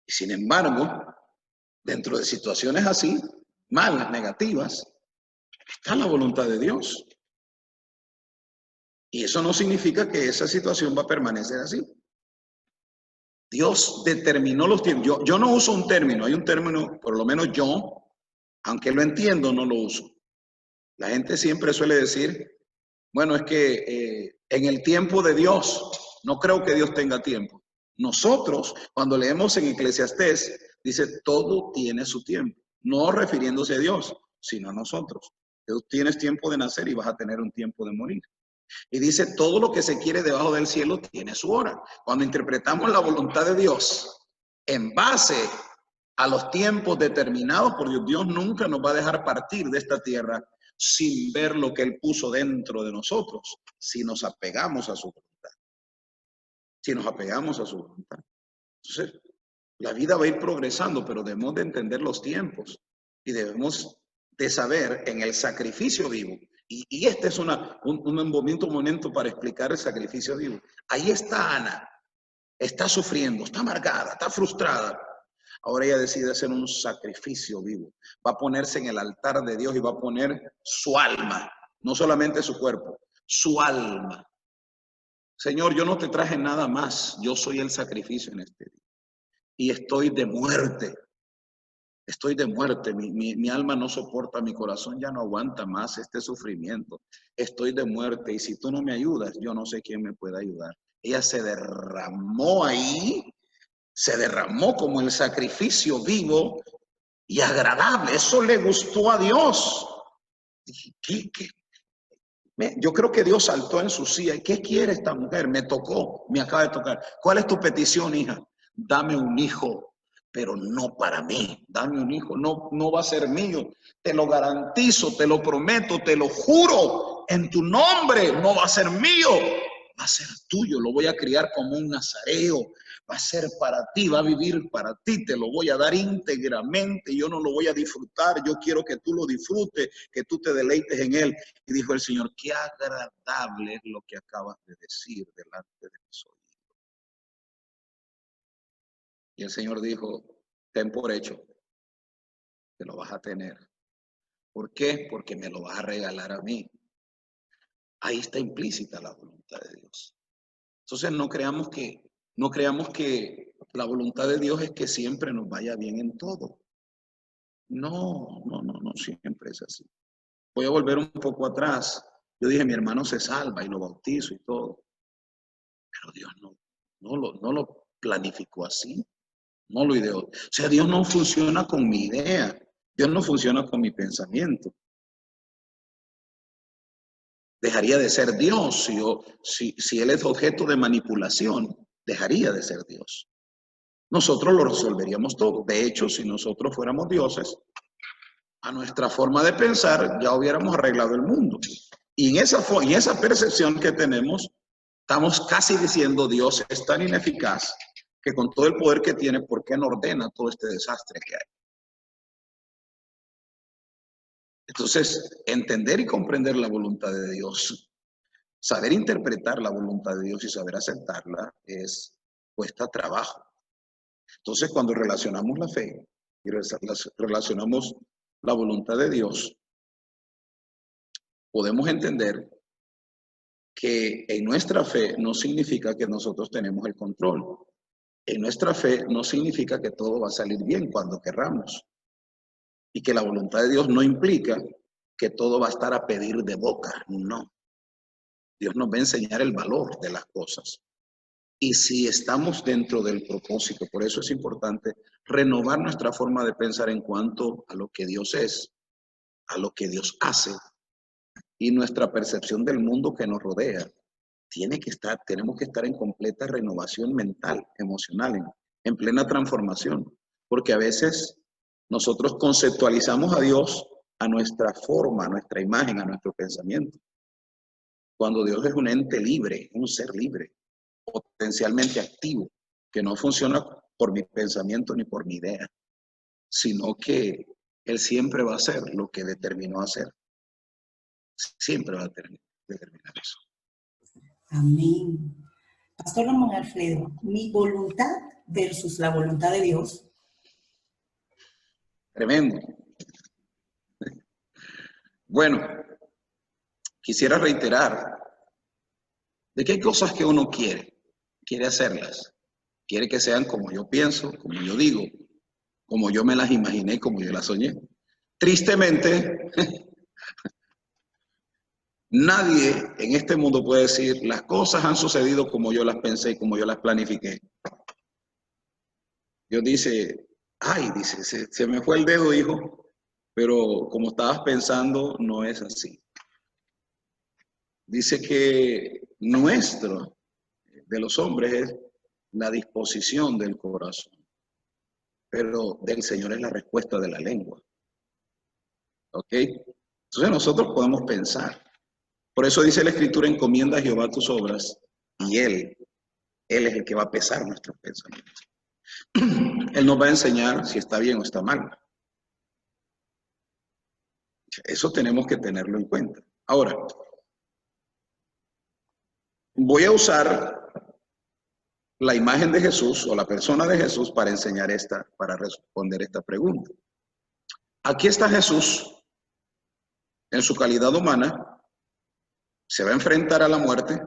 Y sin embargo, dentro de situaciones así, malas, negativas, está la voluntad de Dios. Y eso no significa que esa situación va a permanecer así. Dios determinó los tiempos. Yo no uso un término, hay un término, por lo menos yo, aunque lo entiendo, no lo uso. La gente siempre suele decir, bueno, es que en el tiempo de Dios, no creo que Dios tenga tiempo. Nosotros, cuando leemos en Eclesiastés, dice, todo tiene su tiempo, no refiriéndose a Dios, sino a nosotros. Tú tienes tiempo de nacer y vas a tener un tiempo de morir. Y dice, todo lo que se quiere debajo del cielo tiene su hora. Cuando interpretamos la voluntad de Dios en base a los tiempos determinados por Dios, Dios nunca nos va a dejar partir de esta tierra sin ver lo que Él puso dentro de nosotros, si nos apegamos a su voluntad. Si nos apegamos a su voluntad. Entonces, la vida va a ir progresando, pero debemos de entender los tiempos y debemos de saber en el sacrificio vivo. Y este es un momento para explicar el sacrificio vivo. Ahí está Ana, está sufriendo, está amargada, está frustrada. Ahora ella decide hacer un sacrificio vivo. Va a ponerse en el altar de Dios y va a poner su alma, no solamente su cuerpo, su alma. Señor, yo no te traje nada más, yo soy el sacrificio en este día. Y estoy de muerte. Estoy de muerte, mi alma no soporta, mi corazón ya no aguanta más este sufrimiento. Estoy de muerte y si tú no me ayudas, yo no sé quién me puede ayudar. Ella se derramó ahí, se derramó como el sacrificio vivo y agradable. Eso le gustó a Dios. Dije, yo creo que Dios saltó en su silla. ¿Qué quiere esta mujer? Me tocó, me acaba de tocar. ¿Cuál es tu petición, hija? Dame un hijo, pero no para mí. Dame un hijo, no va a ser mío. Te lo garantizo, te lo prometo, te lo juro. En tu nombre no va a ser mío. Va a ser tuyo, lo voy a criar como un nazareo. Va a ser para ti, va a vivir para ti, te lo voy a dar íntegramente, yo no lo voy a disfrutar, yo quiero que tú lo disfrutes, que tú te deleites en él. Y dijo el Señor, qué agradable es lo que acabas de decir delante de mis oídos. Y el Señor dijo, ten por hecho, que lo vas a tener. ¿Por qué? Porque me lo vas a regalar a mí. Ahí está implícita la voluntad de Dios. Entonces no creamos que la voluntad de Dios es que siempre nos vaya bien en todo. No siempre es así. Voy a volver un poco atrás. Yo dije, mi hermano se salva y lo bautizo y todo. Pero Dios no lo planificó así, no lo ideó. O sea, Dios no funciona con mi idea, Dios no funciona con mi pensamiento. Dejaría de ser Dios si Él es objeto de manipulación, dejaría de ser Dios. Nosotros lo resolveríamos todo. De hecho, si nosotros fuéramos dioses, a nuestra forma de pensar ya hubiéramos arreglado el mundo. Y en esa percepción que tenemos, estamos casi diciendo Dios es tan ineficaz que con todo el poder que tiene, ¿por qué no ordena todo este desastre que hay? Entonces, entender y comprender la voluntad de Dios, saber interpretar la voluntad de Dios y saber aceptarla cuesta trabajo. Entonces, cuando relacionamos la fe y relacionamos la voluntad de Dios, podemos entender que en nuestra fe no significa que nosotros tenemos el control. En nuestra fe no significa que todo va a salir bien cuando querramos. Y que la voluntad de Dios no implica que todo va a estar a pedir de boca. No. Dios nos va a enseñar el valor de las cosas. Y si estamos dentro del propósito, por eso es importante renovar nuestra forma de pensar en cuanto a lo que Dios es, a lo que Dios hace y nuestra percepción del mundo que nos rodea. Tenemos que estar en completa renovación mental, emocional, en plena transformación, porque a veces nosotros conceptualizamos a Dios a nuestra forma, a nuestra imagen, a nuestro pensamiento, cuando Dios es un ente libre, un ser libre, potencialmente activo, que no funciona por mi pensamiento ni por mi idea, sino que Él siempre va a hacer lo que determinó hacer. Siempre va a determinar eso. Amén. Pastor Ramón Alfredo, mi voluntad versus la voluntad de Dios. Tremendo. Bueno, quisiera reiterar de que hay cosas que uno quiere hacerlas, quiere que sean como yo pienso, como yo digo, como yo me las imaginé, como yo las soñé. Tristemente, nadie en este mundo puede decir, las cosas han sucedido como yo las pensé y como yo las planifiqué. Dios dice, ay, dice, se me fue el dedo, hijo, pero como estabas pensando, no es así. Dice que nuestro, de los hombres, es la disposición del corazón, pero del Señor es la respuesta de la lengua. ¿Ok? Entonces nosotros podemos pensar. Por eso dice la Escritura, encomienda a Jehová tus obras y Él es el que va a pesar nuestros pensamientos. Él nos va a enseñar si está bien o está mal. Eso tenemos que tenerlo en cuenta. Ahora, voy a usar la imagen de Jesús o la persona de Jesús para para responder esta pregunta. Aquí está Jesús en su calidad humana, se va a enfrentar a la muerte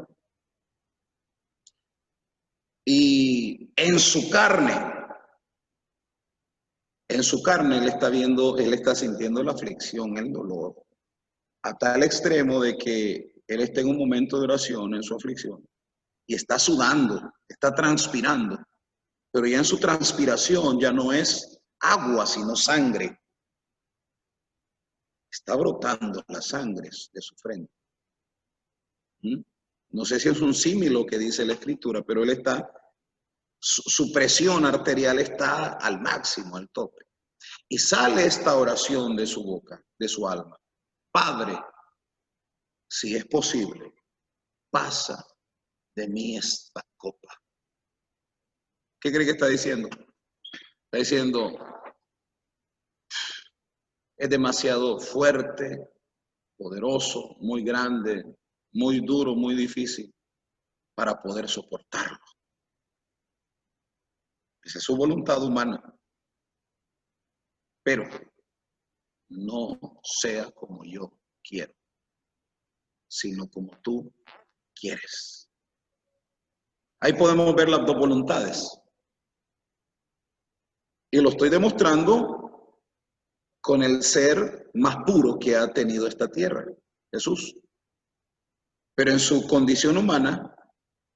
y en su carne él está sintiendo la aflicción, el dolor, a tal extremo de que él está en un momento de oración en su aflicción y está sudando, está transpirando, pero ya en su transpiración ya no es agua, sino sangre. Está brotando la sangre de su frente. No sé si es un símil lo que dice la Escritura, pero él está, su presión arterial está al máximo, al tope. Y sale esta oración de su boca, de su alma. Padre, si es posible, pasa de mí esta copa. ¿Qué cree que está diciendo? Está diciendo, es demasiado fuerte, poderoso, muy grande, muy duro, muy difícil para poder soportarlo. Esa es su voluntad humana. Pero no sea como yo quiero, sino como tú quieres. Ahí podemos ver las dos voluntades. Y lo estoy demostrando con el ser más puro que ha tenido esta tierra, Jesús. Pero en su condición humana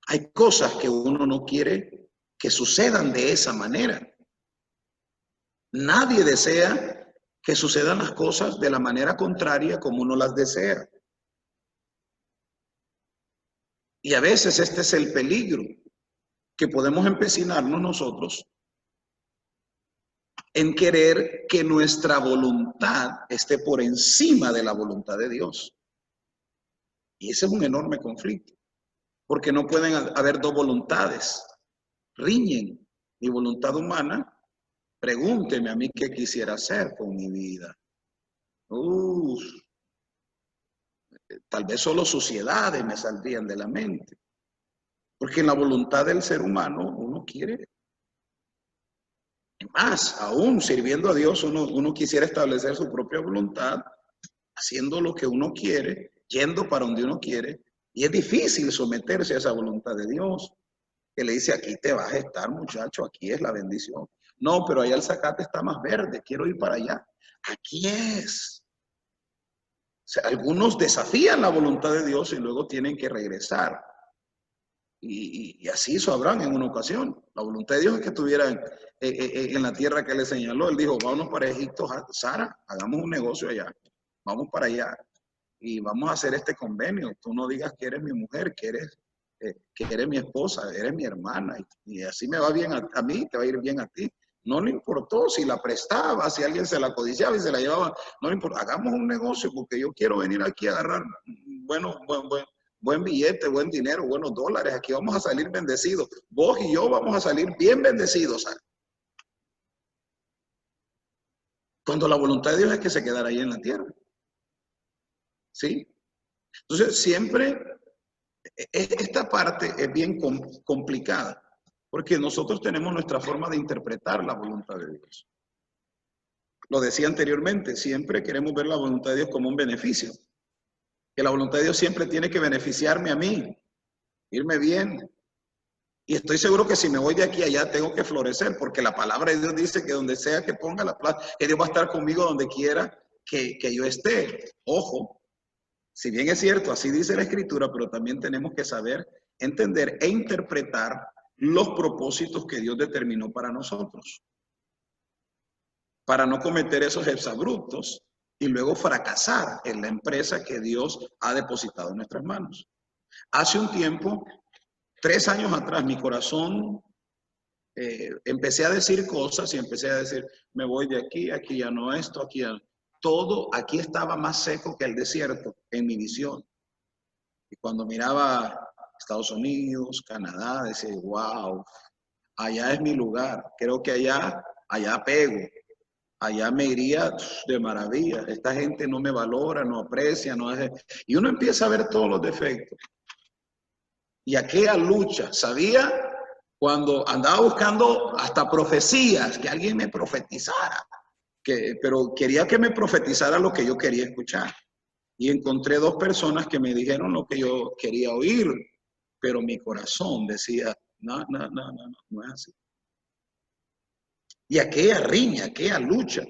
hay cosas que uno no quiere que sucedan de esa manera. Nadie desea que sucedan las cosas de la manera contraria como uno las desea. Y a veces este es el peligro, que podemos empecinarnos nosotros en querer que nuestra voluntad esté por encima de la voluntad de Dios. Y ese es un enorme conflicto, porque no pueden haber dos voluntades. Riñen. Mi voluntad humana, pregúnteme a mí qué quisiera hacer con mi vida. Tal vez solo suciedades me saldrían de la mente. Porque en la voluntad del ser humano uno quiere. Más, aún sirviendo a Dios, uno quisiera establecer su propia voluntad, haciendo lo que uno quiere, yendo para donde uno quiere. Y es difícil someterse a esa voluntad de Dios, que le dice, aquí te vas a estar, muchacho, aquí es la bendición. No, pero allá el zacate está más verde, quiero ir para allá. Aquí es. O sea, algunos desafían la voluntad de Dios y luego tienen que regresar Y así hizo Abraham en una ocasión. La voluntad de Dios es que estuviera en la tierra que le señaló. Él dijo, vámonos para Egipto, Sara, hagamos un negocio allá. Vamos para allá y vamos a hacer este convenio. Tú no digas que eres mi mujer, que eres mi esposa, eres mi hermana. Y así me va bien a mí, te va a ir bien a ti. No le importó si la prestaba, si alguien se la codiciaba y se la llevaba. No le importa. Hagamos un negocio porque yo quiero venir aquí a agarrar buen billete, buen dinero, buenos dólares. Aquí vamos a salir bendecidos. Vos y yo vamos a salir bien bendecidos. ¿Sabes? Cuando la voluntad de Dios es que se quedara ahí en la tierra. ¿Sí? Entonces, siempre esta parte es bien complicada, porque nosotros tenemos nuestra forma de interpretar la voluntad de Dios. Lo decía anteriormente, siempre queremos ver la voluntad de Dios como un beneficio, que la voluntad de Dios siempre tiene que beneficiarme a mí, irme bien. Y estoy seguro que si me voy de aquí a allá tengo que florecer, porque la palabra de Dios dice que donde sea que ponga la plata, que Dios va a estar conmigo donde quiera que yo esté. Ojo, si bien es cierto, así dice la Escritura, pero también tenemos que saber, entender e interpretar los propósitos que Dios determinó para nosotros, para no cometer esos exabruptos y luego fracasar en la empresa que Dios ha depositado en nuestras manos. Hace un tiempo, 3 años atrás, mi corazón, empecé a decir cosas y empecé a decir, me voy de aquí, aquí ya no esto, aquí ya no. Todo aquí estaba más seco que el desierto en mi visión. Y cuando miraba Estados Unidos, Canadá, decía, wow, allá es mi lugar. Creo que allá pego. Allá me iría de maravilla. Esta gente no me valora, no aprecia, no hace. Y uno empieza a ver todos los defectos. Y aquella lucha, ¿sabía? Cuando andaba buscando hasta profecías, que alguien me profetizara, pero quería que me profetizara lo que yo quería escuchar. Y encontré 2 personas que me dijeron lo que yo quería oír, pero mi corazón decía, no es así. Y aquella riña, aquella lucha.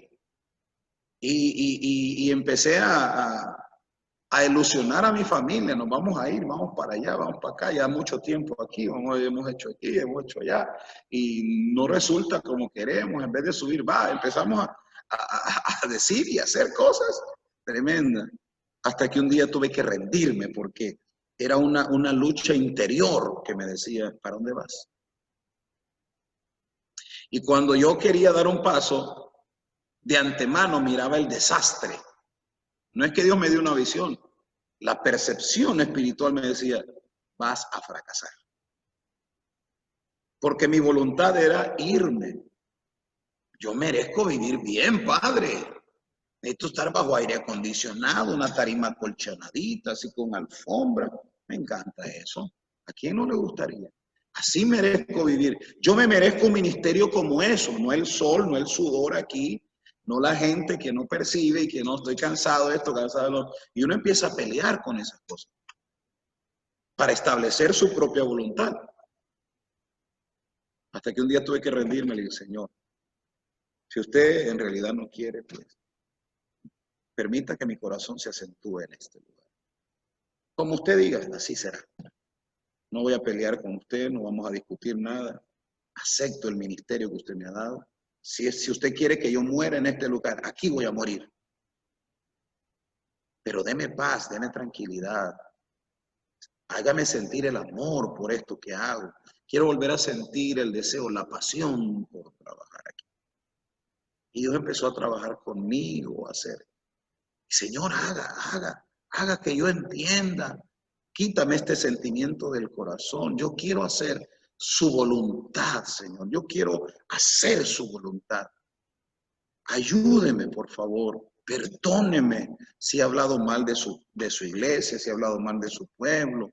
Y empecé a ilusionar a mi familia, nos vamos a ir, vamos para allá, vamos para acá, ya mucho tiempo aquí, hemos hecho aquí, hemos hecho allá, y no resulta como queremos, en vez de subir, empezamos a decir y a hacer cosas tremendas, hasta que un día tuve que rendirme, porque era una lucha interior que me decía, ¿para dónde vas? Y cuando yo quería dar un paso, de antemano miraba el desastre. No es que Dios me dio una visión. La percepción espiritual me decía, vas a fracasar. Porque mi voluntad era irme. Yo merezco vivir bien, Padre. Necesito estar bajo aire acondicionado, una tarima colchonadita, así con alfombra. Me encanta eso. ¿A quién no le gustaría? Así merezco vivir. Yo me merezco un ministerio como eso, no el sol, no el sudor aquí, no la gente que no percibe y que no estoy cansado de esto, cansado de lo... Y uno empieza a pelear con esas cosas para establecer su propia voluntad. Hasta que un día tuve que rendirme y le dije, Señor, si usted en realidad no quiere, pues permita que mi corazón se acentúe en este lugar. Como usted diga, así será. No voy a pelear con usted, no vamos a discutir nada. Acepto el ministerio que usted me ha dado. Si usted quiere que yo muera en este lugar, aquí voy a morir. Pero deme paz, deme tranquilidad. Hágame sentir el amor por esto que hago. Quiero volver a sentir el deseo, la pasión por trabajar aquí. Y Dios empezó a trabajar conmigo, a hacer. Señor, haga que yo entienda. Quítame este sentimiento del corazón. Yo quiero hacer su voluntad, Señor. Yo quiero hacer su voluntad. Ayúdeme, por favor. Perdóneme si he hablado mal de su iglesia, si he hablado mal de su pueblo,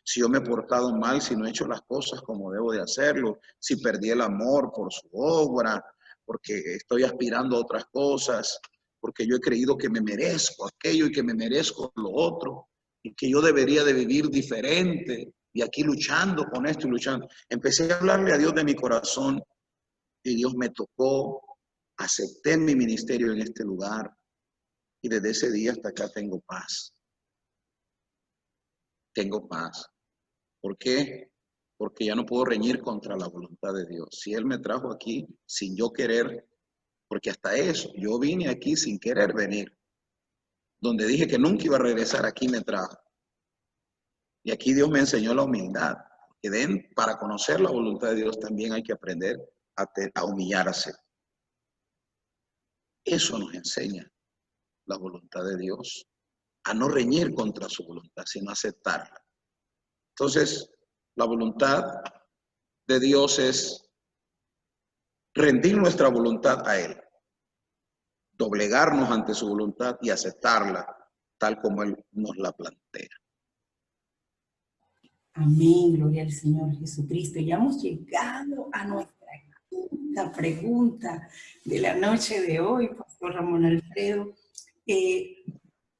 si yo me he portado mal, si no he hecho las cosas como debo de hacerlo, si perdí el amor por su obra, porque estoy aspirando a otras cosas, porque yo he creído que me merezco aquello y que me merezco lo otro, y que yo debería de vivir diferente, y aquí luchando con esto y luchando. Empecé a hablarle a Dios de mi corazón, y Dios me tocó, acepté mi ministerio en este lugar, y desde ese día hasta acá tengo paz. Tengo paz. ¿Por qué? porque ya no puedo reñir contra la voluntad de Dios. Si Él me trajo aquí sin yo querer, porque hasta eso, yo vine aquí sin querer venir. Donde dije que nunca iba a regresar, aquí me trajo. Y aquí Dios me enseñó la humildad. Que para conocer la voluntad de Dios también hay que aprender a humillarse. Eso nos enseña la voluntad de Dios. A no reñir contra su voluntad, sino aceptarla. Entonces, la voluntad de Dios es rendir nuestra voluntad a Él, doblegarnos ante su voluntad y aceptarla tal como Él nos la plantea. Amén, gloria al Señor Jesucristo. Ya hemos llegado a nuestra quinta pregunta de la noche de hoy, Pastor Ramón Alfredo.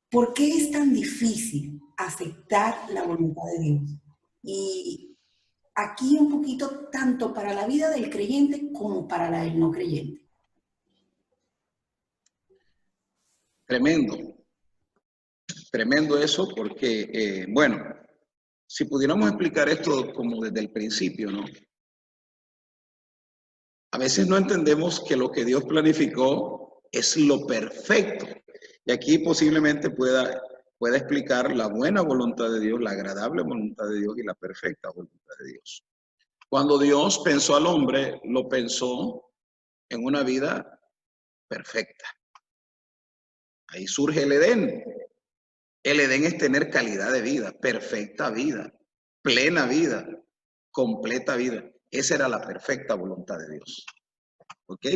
¿Por qué es tan difícil aceptar la voluntad de Dios? Y aquí un poquito tanto para la vida del creyente como para la del no creyente. Tremendo eso porque, bueno, si pudiéramos explicar esto como desde el principio, ¿no? A veces no entendemos que lo que Dios planificó es lo perfecto. Y aquí posiblemente pueda explicar la buena voluntad de Dios, la agradable voluntad de Dios y la perfecta voluntad de Dios. Cuando Dios pensó al hombre, lo pensó en una vida perfecta. Ahí surge el Edén. El Edén es tener calidad de vida, perfecta vida, plena vida, completa vida. Esa era la perfecta voluntad de Dios. ¿Ok?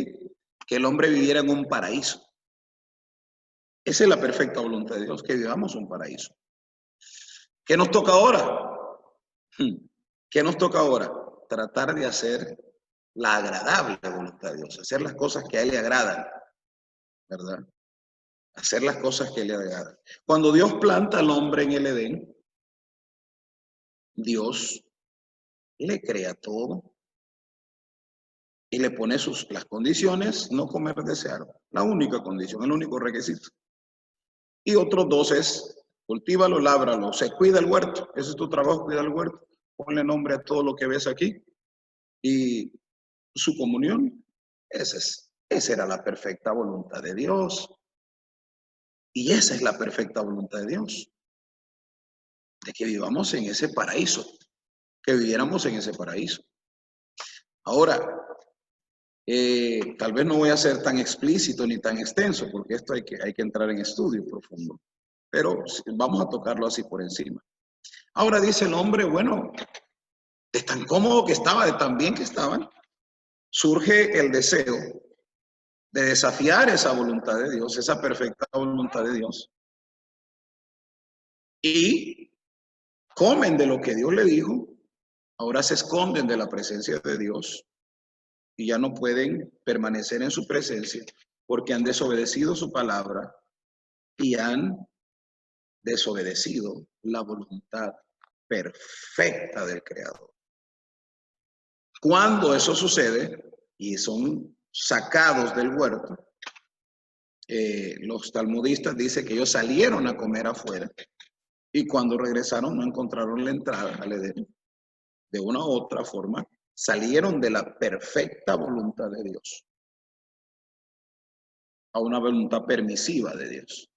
Que el hombre viviera en un paraíso. Esa es la perfecta voluntad de Dios, que vivamos un paraíso. ¿Qué nos toca ahora? ¿Qué nos toca ahora? Tratar de hacer la agradable voluntad de Dios, hacer las cosas que a Él le agradan, ¿verdad? Hacer las cosas que a Él le agradan. Cuando Dios planta al hombre en el Edén, Dios le crea todo y le pone las condiciones: no comer de ese árbol. La única condición, el único requisito. Y otros dos es: cultívalo, lábralo, se cuida el huerto. Ese es tu trabajo, cuidar el huerto. Ponle nombre a todo lo que ves aquí. Y su comunión, esa era la perfecta voluntad de Dios. Y esa es la perfecta voluntad de Dios. De que vivamos en ese paraíso. Que viviéramos en ese paraíso. Ahora, tal vez no voy a ser tan explícito ni tan extenso, porque esto hay que entrar en estudio profundo. Pero vamos a tocarlo así por encima. Ahora dice el hombre, bueno, de tan cómodo que estaba, de tan bien que estaban, surge el deseo de desafiar esa voluntad de Dios, esa perfecta voluntad de Dios. Y comen de lo que Dios le dijo, ahora se esconden de la presencia de Dios y ya no pueden permanecer en su presencia porque han desobedecido su palabra y han desobedecido la voluntad perfecta del Creador. Cuando eso sucede y son sacados del huerto, los talmudistas dicen que ellos salieron a comer afuera y cuando regresaron no encontraron la entrada al Edén. De una u otra forma, salieron de la perfecta voluntad de Dios a una voluntad permisiva de Dios.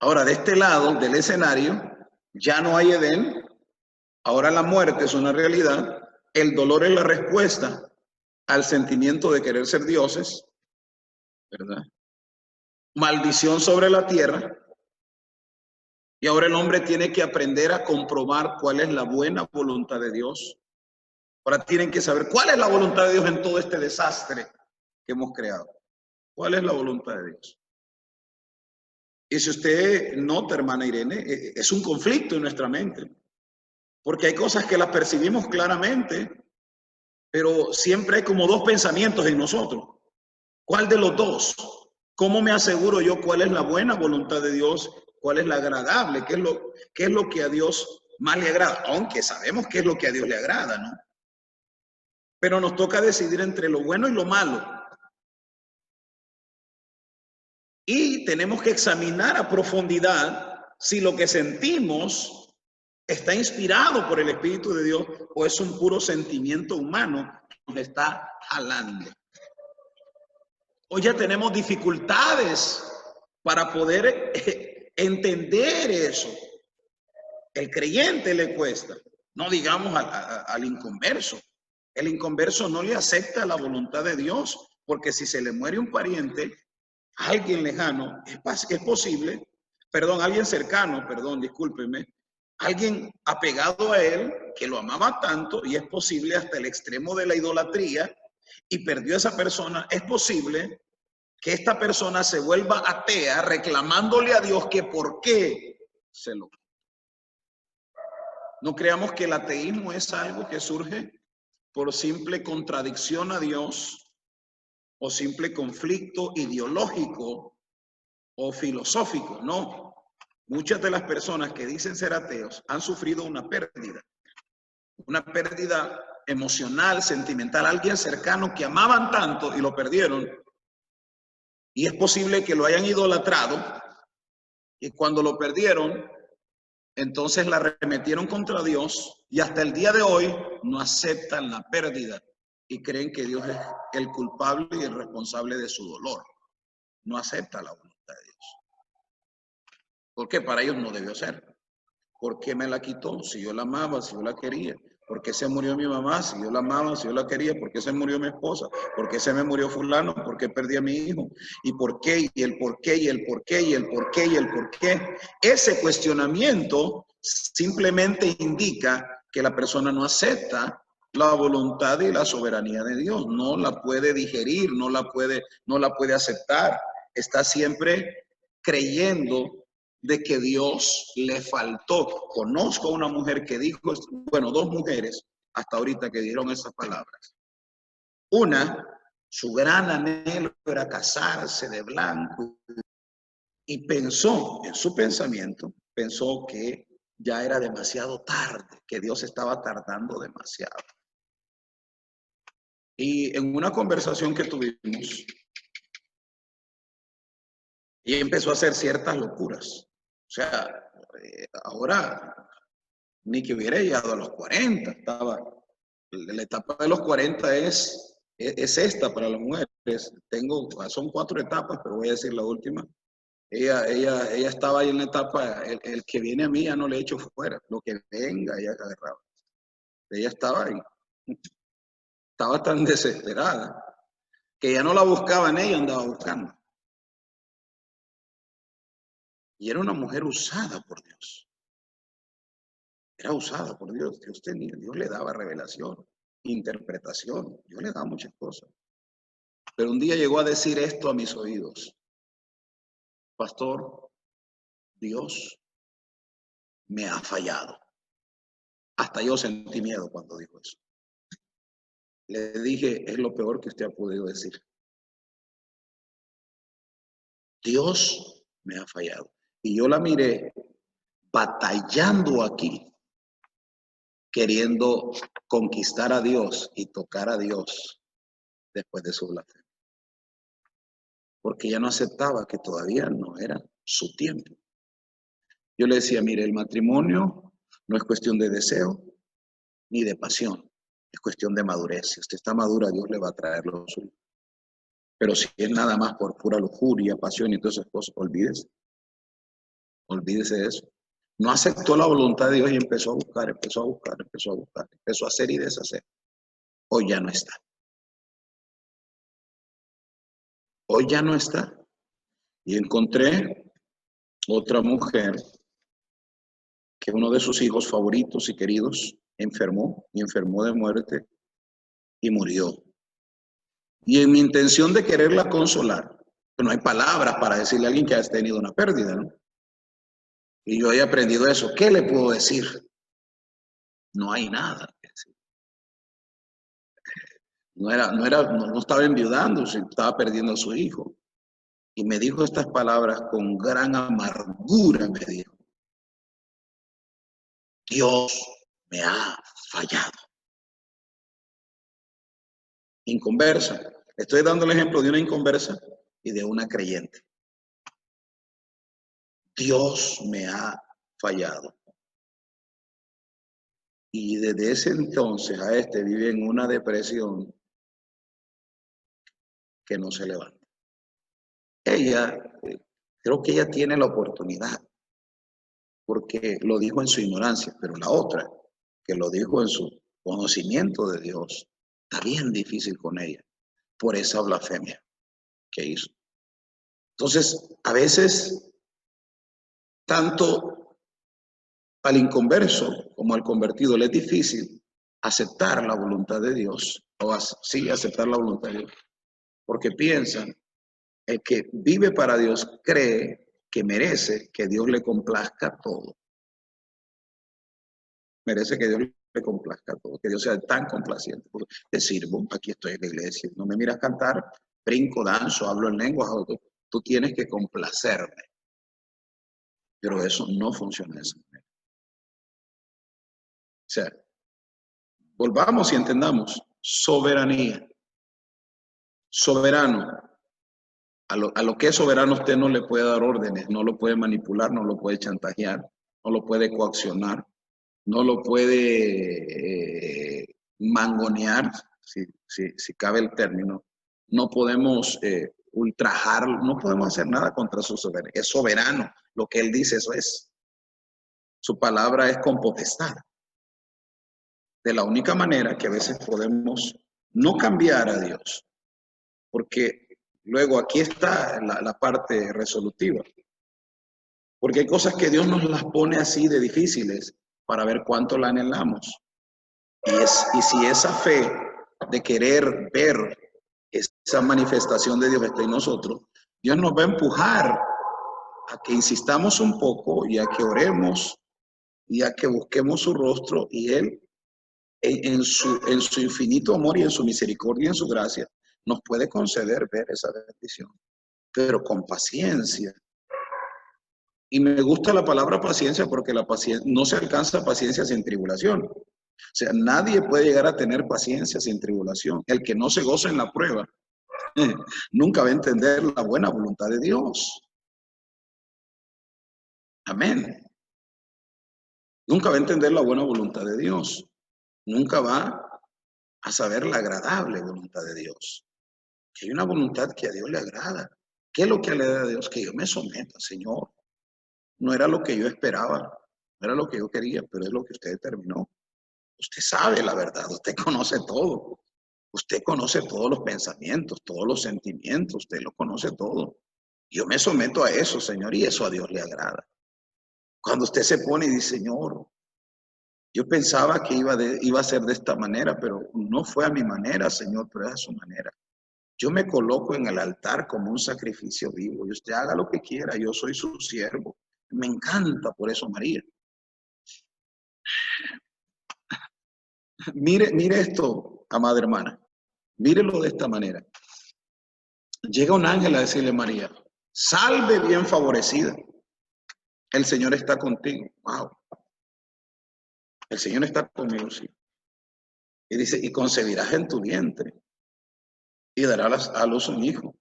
Ahora, de este lado del escenario, ya no hay Edén. Ahora la muerte es una realidad. El dolor es la respuesta al sentimiento de querer ser dioses, ¿verdad? Maldición sobre la tierra. Y ahora el hombre tiene que aprender a comprobar cuál es la buena voluntad de Dios. Ahora tienen que saber cuál es la voluntad de Dios en todo este desastre que hemos creado. ¿Cuál es la voluntad de Dios? Y si usted nota, hermana Irene, es un conflicto en nuestra mente. Porque hay cosas que las percibimos claramente, pero siempre hay como dos pensamientos en nosotros. ¿Cuál de los dos? ¿Cómo me aseguro yo cuál es la buena voluntad de Dios? ¿Cuál es la agradable? ¿Qué es lo que a Dios más le agrada? Aunque sabemos qué es lo que a Dios le agrada, ¿no? Pero nos toca decidir entre lo bueno y lo malo. Y tenemos que examinar a profundidad si lo que sentimos ¿Está inspirado por el Espíritu de Dios o es un puro sentimiento humano que nos está jalando? Hoy ya tenemos dificultades para poder entender eso. El creyente le cuesta, no digamos al inconverso. El inconverso no le acepta la voluntad de Dios, porque si se le muere un pariente, alguien lejano, es posible, perdón, alguien cercano, perdón, discúlpeme, alguien apegado a él, que lo amaba tanto, y es posible hasta el extremo de la idolatría, y perdió a esa persona, es posible que esta persona se vuelva atea reclamándole a Dios que por qué se lo... No creamos que el ateísmo es algo que surge por simple contradicción a Dios o simple conflicto ideológico o filosófico. No. Muchas de las personas que dicen ser ateos han sufrido una pérdida emocional, sentimental, alguien cercano que amaban tanto y lo perdieron. Y es posible que lo hayan idolatrado y cuando lo perdieron, entonces la arremetieron contra Dios y hasta el día de hoy no aceptan la pérdida y creen que Dios es el culpable y el responsable de su dolor. No acepta la voluntad de Dios. Porque para ellos no debió ser. ¿Por qué me la quitó? Si yo la amaba, si yo la quería. ¿Por qué se murió mi mamá? Si yo la amaba, si yo la quería. ¿Por qué se murió mi esposa? ¿Por qué se me murió fulano? ¿Por qué perdí a mi hijo? ¿Y por qué? ¿Y el por qué? ¿Y el por qué? ¿Y el por qué? ¿Y el por qué? Ese cuestionamiento simplemente indica que la persona no acepta la voluntad y la soberanía de Dios. No la puede digerir, no la puede aceptar. Está siempre creyendo de que Dios le faltó. Conozco a una mujer que dijo, bueno, dos mujeres hasta ahorita que dijeron esas palabras. Una, su gran anhelo era casarse de blanco y pensó, en su pensamiento, pensó que ya era demasiado tarde, que Dios estaba tardando demasiado. Y en una conversación que tuvimos, ella empezó a hacer ciertas locuras. O sea, ahora ni que hubiera llegado a los 40, la etapa de los 40 es esta para las mujeres. Son 4 etapas, pero voy a decir la última. Ella estaba ahí en la etapa, el que viene a mí ya no le echo fuera, lo que venga, ella agarraba. Ella estaba ahí, estaba tan desesperada que ya no la buscaban, ella andaba buscando. Y era una mujer usada por Dios. Era usada por Dios. Dios le daba revelación, interpretación. Dios le daba muchas cosas. Pero un día llegó a decir esto a mis oídos. Pastor, Dios me ha fallado. Hasta yo sentí miedo cuando dijo eso. Le dije, es lo peor que usted ha podido decir. Dios me ha fallado. Y yo la miré batallando aquí, queriendo conquistar a Dios y tocar a Dios después de su blasfemia. Porque ella no aceptaba que todavía no era su tiempo. Yo le decía, mire, el matrimonio no es cuestión de deseo ni de pasión, es cuestión de madurez. Si usted está madura, Dios le va a traer lo suyo. Pero si es nada más por pura lujuria, pasión y todas esas cosas, olvídese de eso. No aceptó la voluntad de Dios y empezó a buscar, empezó a hacer y deshacer. Hoy ya no está. Hoy ya no está. Y encontré otra mujer que uno de sus hijos favoritos y queridos enfermó de muerte y murió. Y en mi intención de quererla consolar, no hay palabras para decirle a alguien que ha tenido una pérdida, ¿no? Y yo he aprendido eso. ¿Qué le puedo decir? No hay nada que decir. No estaba enviudando, estaba perdiendo a su hijo. Y me dijo estas palabras con gran amargura, me dijo. Dios me ha fallado. Inconversa. Estoy dando el ejemplo de una inconversa y de una creyente. Dios me ha fallado. Y desde ese entonces a este vive en una depresión que no se levanta. Ella, creo que ella tiene la oportunidad, porque lo dijo en su ignorancia, pero la otra, que lo dijo en su conocimiento de Dios, está bien difícil con ella, por esa blasfemia que hizo. Entonces, a veces, tanto al inconverso como al convertido le es difícil aceptar la voluntad de Dios, o sí aceptar la voluntad de Dios, porque piensan, el que vive para Dios cree que merece que Dios le complazca todo. Merece que Dios le complazca todo, que Dios sea tan complaciente. Porque te sirvo, aquí estoy en la iglesia, no me miras cantar, brinco, danzo, hablo en lenguas, tú tienes que complacerme. Pero eso no funciona de esa manera. O sea, volvamos y entendamos, soberanía, soberano. A lo que es soberano usted no le puede dar órdenes, no lo puede manipular, no lo puede chantajear, no lo puede coaccionar, no lo puede mangonear, si cabe el término. No podemos ultrajarlo, no podemos hacer nada contra su soberanía. Es soberano, lo que él dice, eso es. Su palabra es con potestad. De la única manera que a veces podemos no cambiar a Dios, porque luego aquí está la parte resolutiva. Porque hay cosas que Dios nos las pone así de difíciles para ver cuánto la anhelamos. Y si esa fe de querer ver esa manifestación de Dios está en nosotros, Dios nos va a empujar a que insistamos un poco y a que oremos y a que busquemos su rostro, y Él en su infinito amor y en su misericordia y en su gracia nos puede conceder ver esa bendición, pero con paciencia. Y me gusta la palabra paciencia porque la paciencia no se alcanza paciencia sin tribulación. O sea, nadie puede llegar a tener paciencia sin tribulación. El que no se goza en la prueba nunca va a entender la buena voluntad de Dios. Amén. Nunca va a entender la buena voluntad de Dios. Nunca va a saber la agradable voluntad de Dios. Que hay una voluntad que a Dios le agrada. ¿Qué es lo que le da a Dios? Que yo me someta, Señor. No era lo que yo esperaba, no era lo que yo quería, pero es lo que usted determinó. Usted sabe la verdad, usted conoce todo. Usted conoce todos los pensamientos, todos los sentimientos, usted lo conoce todo. Yo me someto a eso, Señor, y eso a Dios le agrada. Cuando usted se pone y dice, Señor, yo pensaba que iba a ser de esta manera, pero no fue a mi manera, Señor, pero es a su manera. Yo me coloco en el altar como un sacrificio vivo y usted haga lo que quiera, yo soy su siervo. Me encanta por eso, María. Mire esto, amada hermana. Mírelo de esta manera. Llega un ángel a decirle a María, salve bien favorecida. El Señor está contigo. Wow. El Señor está conmigo, sí. Y dice, y concebirás en tu vientre y darás a luz un hijo.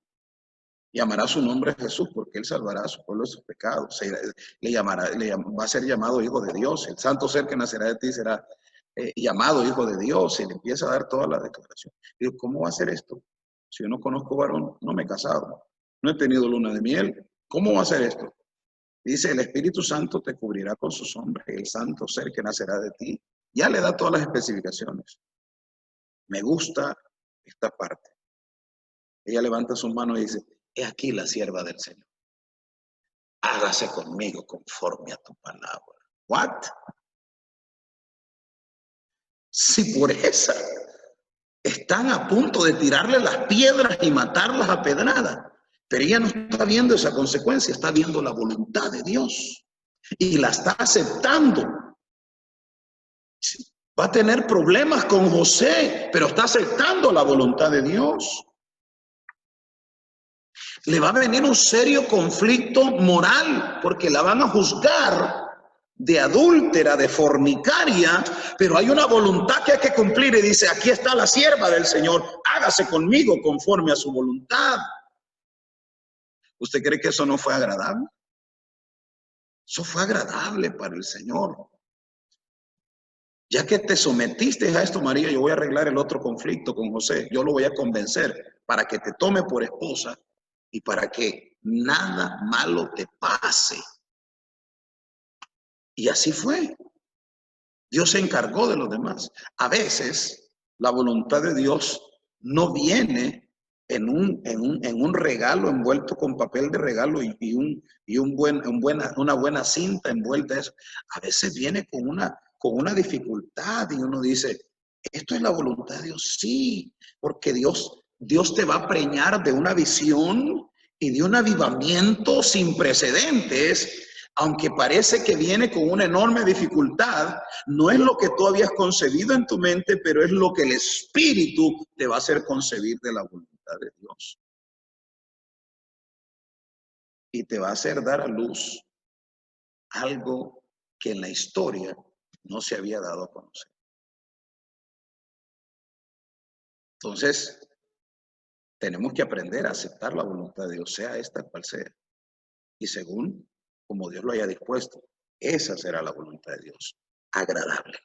Llamará su nombre Jesús, porque él salvará a su pueblo de sus pecados. Va a ser llamado hijo de Dios. El santo ser que nacerá de ti será llamado hijo de Dios. Y le empieza a dar toda la declaración. Digo, ¿cómo va a ser esto? Si yo no conozco varón, no me he casado, no he tenido luna de miel, ¿cómo va a ser esto? Dice, el Espíritu Santo te cubrirá con su sombra, el santo ser que nacerá de ti. Ya le da todas las especificaciones. Me gusta esta parte. Ella levanta su mano y dice, he aquí la sierva del Señor. Hágase conmigo conforme a tu palabra. ¿What? Si por esa están a punto de tirarle las piedras y matarlas a pedradas, pero ella no está viendo esa consecuencia, está viendo la voluntad de Dios y la está aceptando. Va a tener problemas con José, pero está aceptando la voluntad de Dios. Le va a venir un serio conflicto moral porque la van a juzgar de adúltera, de fornicaria, pero hay una voluntad que hay que cumplir y dice, aquí está la sierva del Señor, hágase conmigo conforme a su voluntad. ¿Usted cree que eso no fue agradable? Eso fue agradable para el Señor. Ya que te sometiste a esto, María, yo voy a arreglar el otro conflicto con José. Yo lo voy a convencer para que te tome por esposa y para que nada malo te pase. Y así fue. Dios se encargó de los demás. A veces la voluntad de Dios no viene en un regalo envuelto con papel de regalo y una buena cinta envuelta en eso. A veces viene con una dificultad y uno dice, ¿esto es la voluntad de Dios? Sí, porque Dios te va a preñar de una visión y de un avivamiento sin precedentes. Aunque parece que viene con una enorme dificultad, no es lo que tú habías concebido en tu mente, pero es lo que el Espíritu te va a hacer concebir de la voluntad de Dios. Y te va a hacer dar a luz algo que en la historia no se había dado a conocer. Entonces, tenemos que aprender a aceptar la voluntad de Dios, sea esta cual sea. Y según como Dios lo haya dispuesto, esa será la voluntad de Dios, agradable.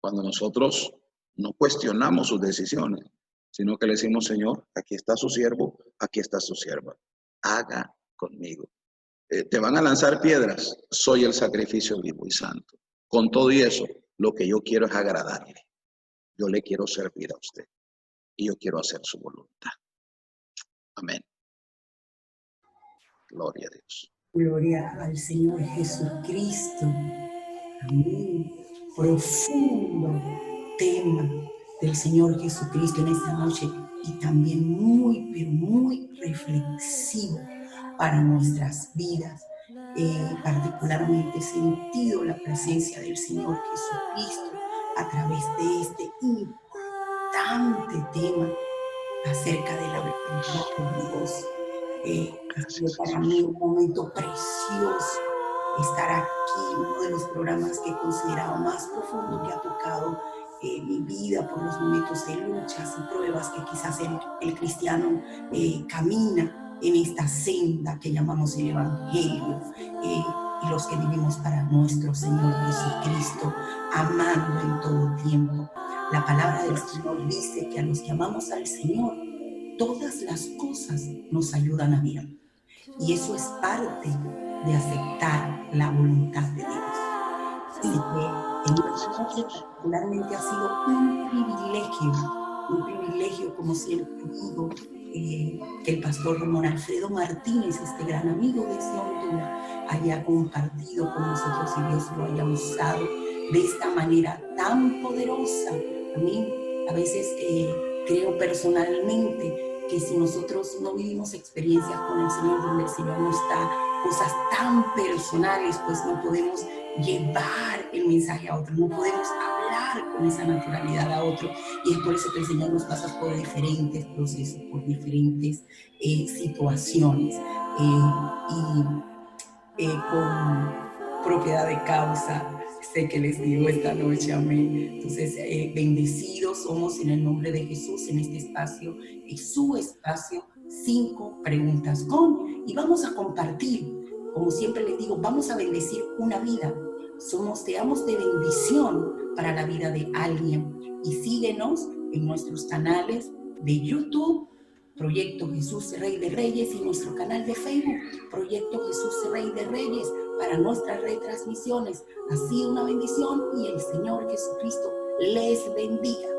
Cuando nosotros no cuestionamos sus decisiones, sino que le decimos, Señor, aquí está su siervo, aquí está su sierva, haga conmigo. Te van a lanzar piedras, soy el sacrificio vivo y santo. Con todo y eso, lo que yo quiero es agradarle. Yo le quiero servir a usted y yo quiero hacer su voluntad. Amén. Gloria a Dios. Gloria al Señor Jesucristo. Amén. Profundo tema del Señor Jesucristo en esta noche y también muy, pero muy reflexivo para nuestras vidas. Particularmente he sentido la presencia del Señor Jesucristo a través de este importante tema acerca de la voluntad de Dios. Ha sido para mí un momento precioso estar aquí, uno de los programas que he considerado más profundo que ha tocado mi vida por los momentos de luchas y pruebas que quizás el cristiano camina en esta senda que llamamos el Evangelio, y los que vivimos para nuestro Señor Jesucristo, amando en todo tiempo. La palabra del Señor dice que a los que amamos al Señor, todas las cosas nos ayudan a bien. Y eso es parte de aceptar la voluntad de Dios. Así que en esta noche particularmente ha sido un privilegio, como siempre digo, que el pastor Ramón Alfredo Martínez, este gran amigo de Sion, haya compartido con nosotros y Dios lo haya usado de esta manera tan poderosa. A mí a veces creo personalmente que si nosotros no vivimos experiencias con el Señor, donde el Señor nos da cosas tan personales, pues no podemos llevar el mensaje a otro, no podemos hablar con esa naturalidad a otro. Y es por eso que el Señor nos pasa por diferentes procesos, por diferentes situaciones. Con propiedad de causa, sé que les digo esta noche, amén. Entonces, bendecidos somos en el nombre de Jesús en este espacio, su espacio, 5 preguntas con, y vamos a compartir, como siempre les digo, vamos a bendecir una vida, seamos de bendición para la vida de alguien, y síguenos en nuestros canales de YouTube, Proyecto Jesús Rey de Reyes, y nuestro canal de Facebook, Proyecto Jesús Rey de Reyes, para nuestras retransmisiones. Ha sido una bendición y el Señor Jesucristo les bendiga.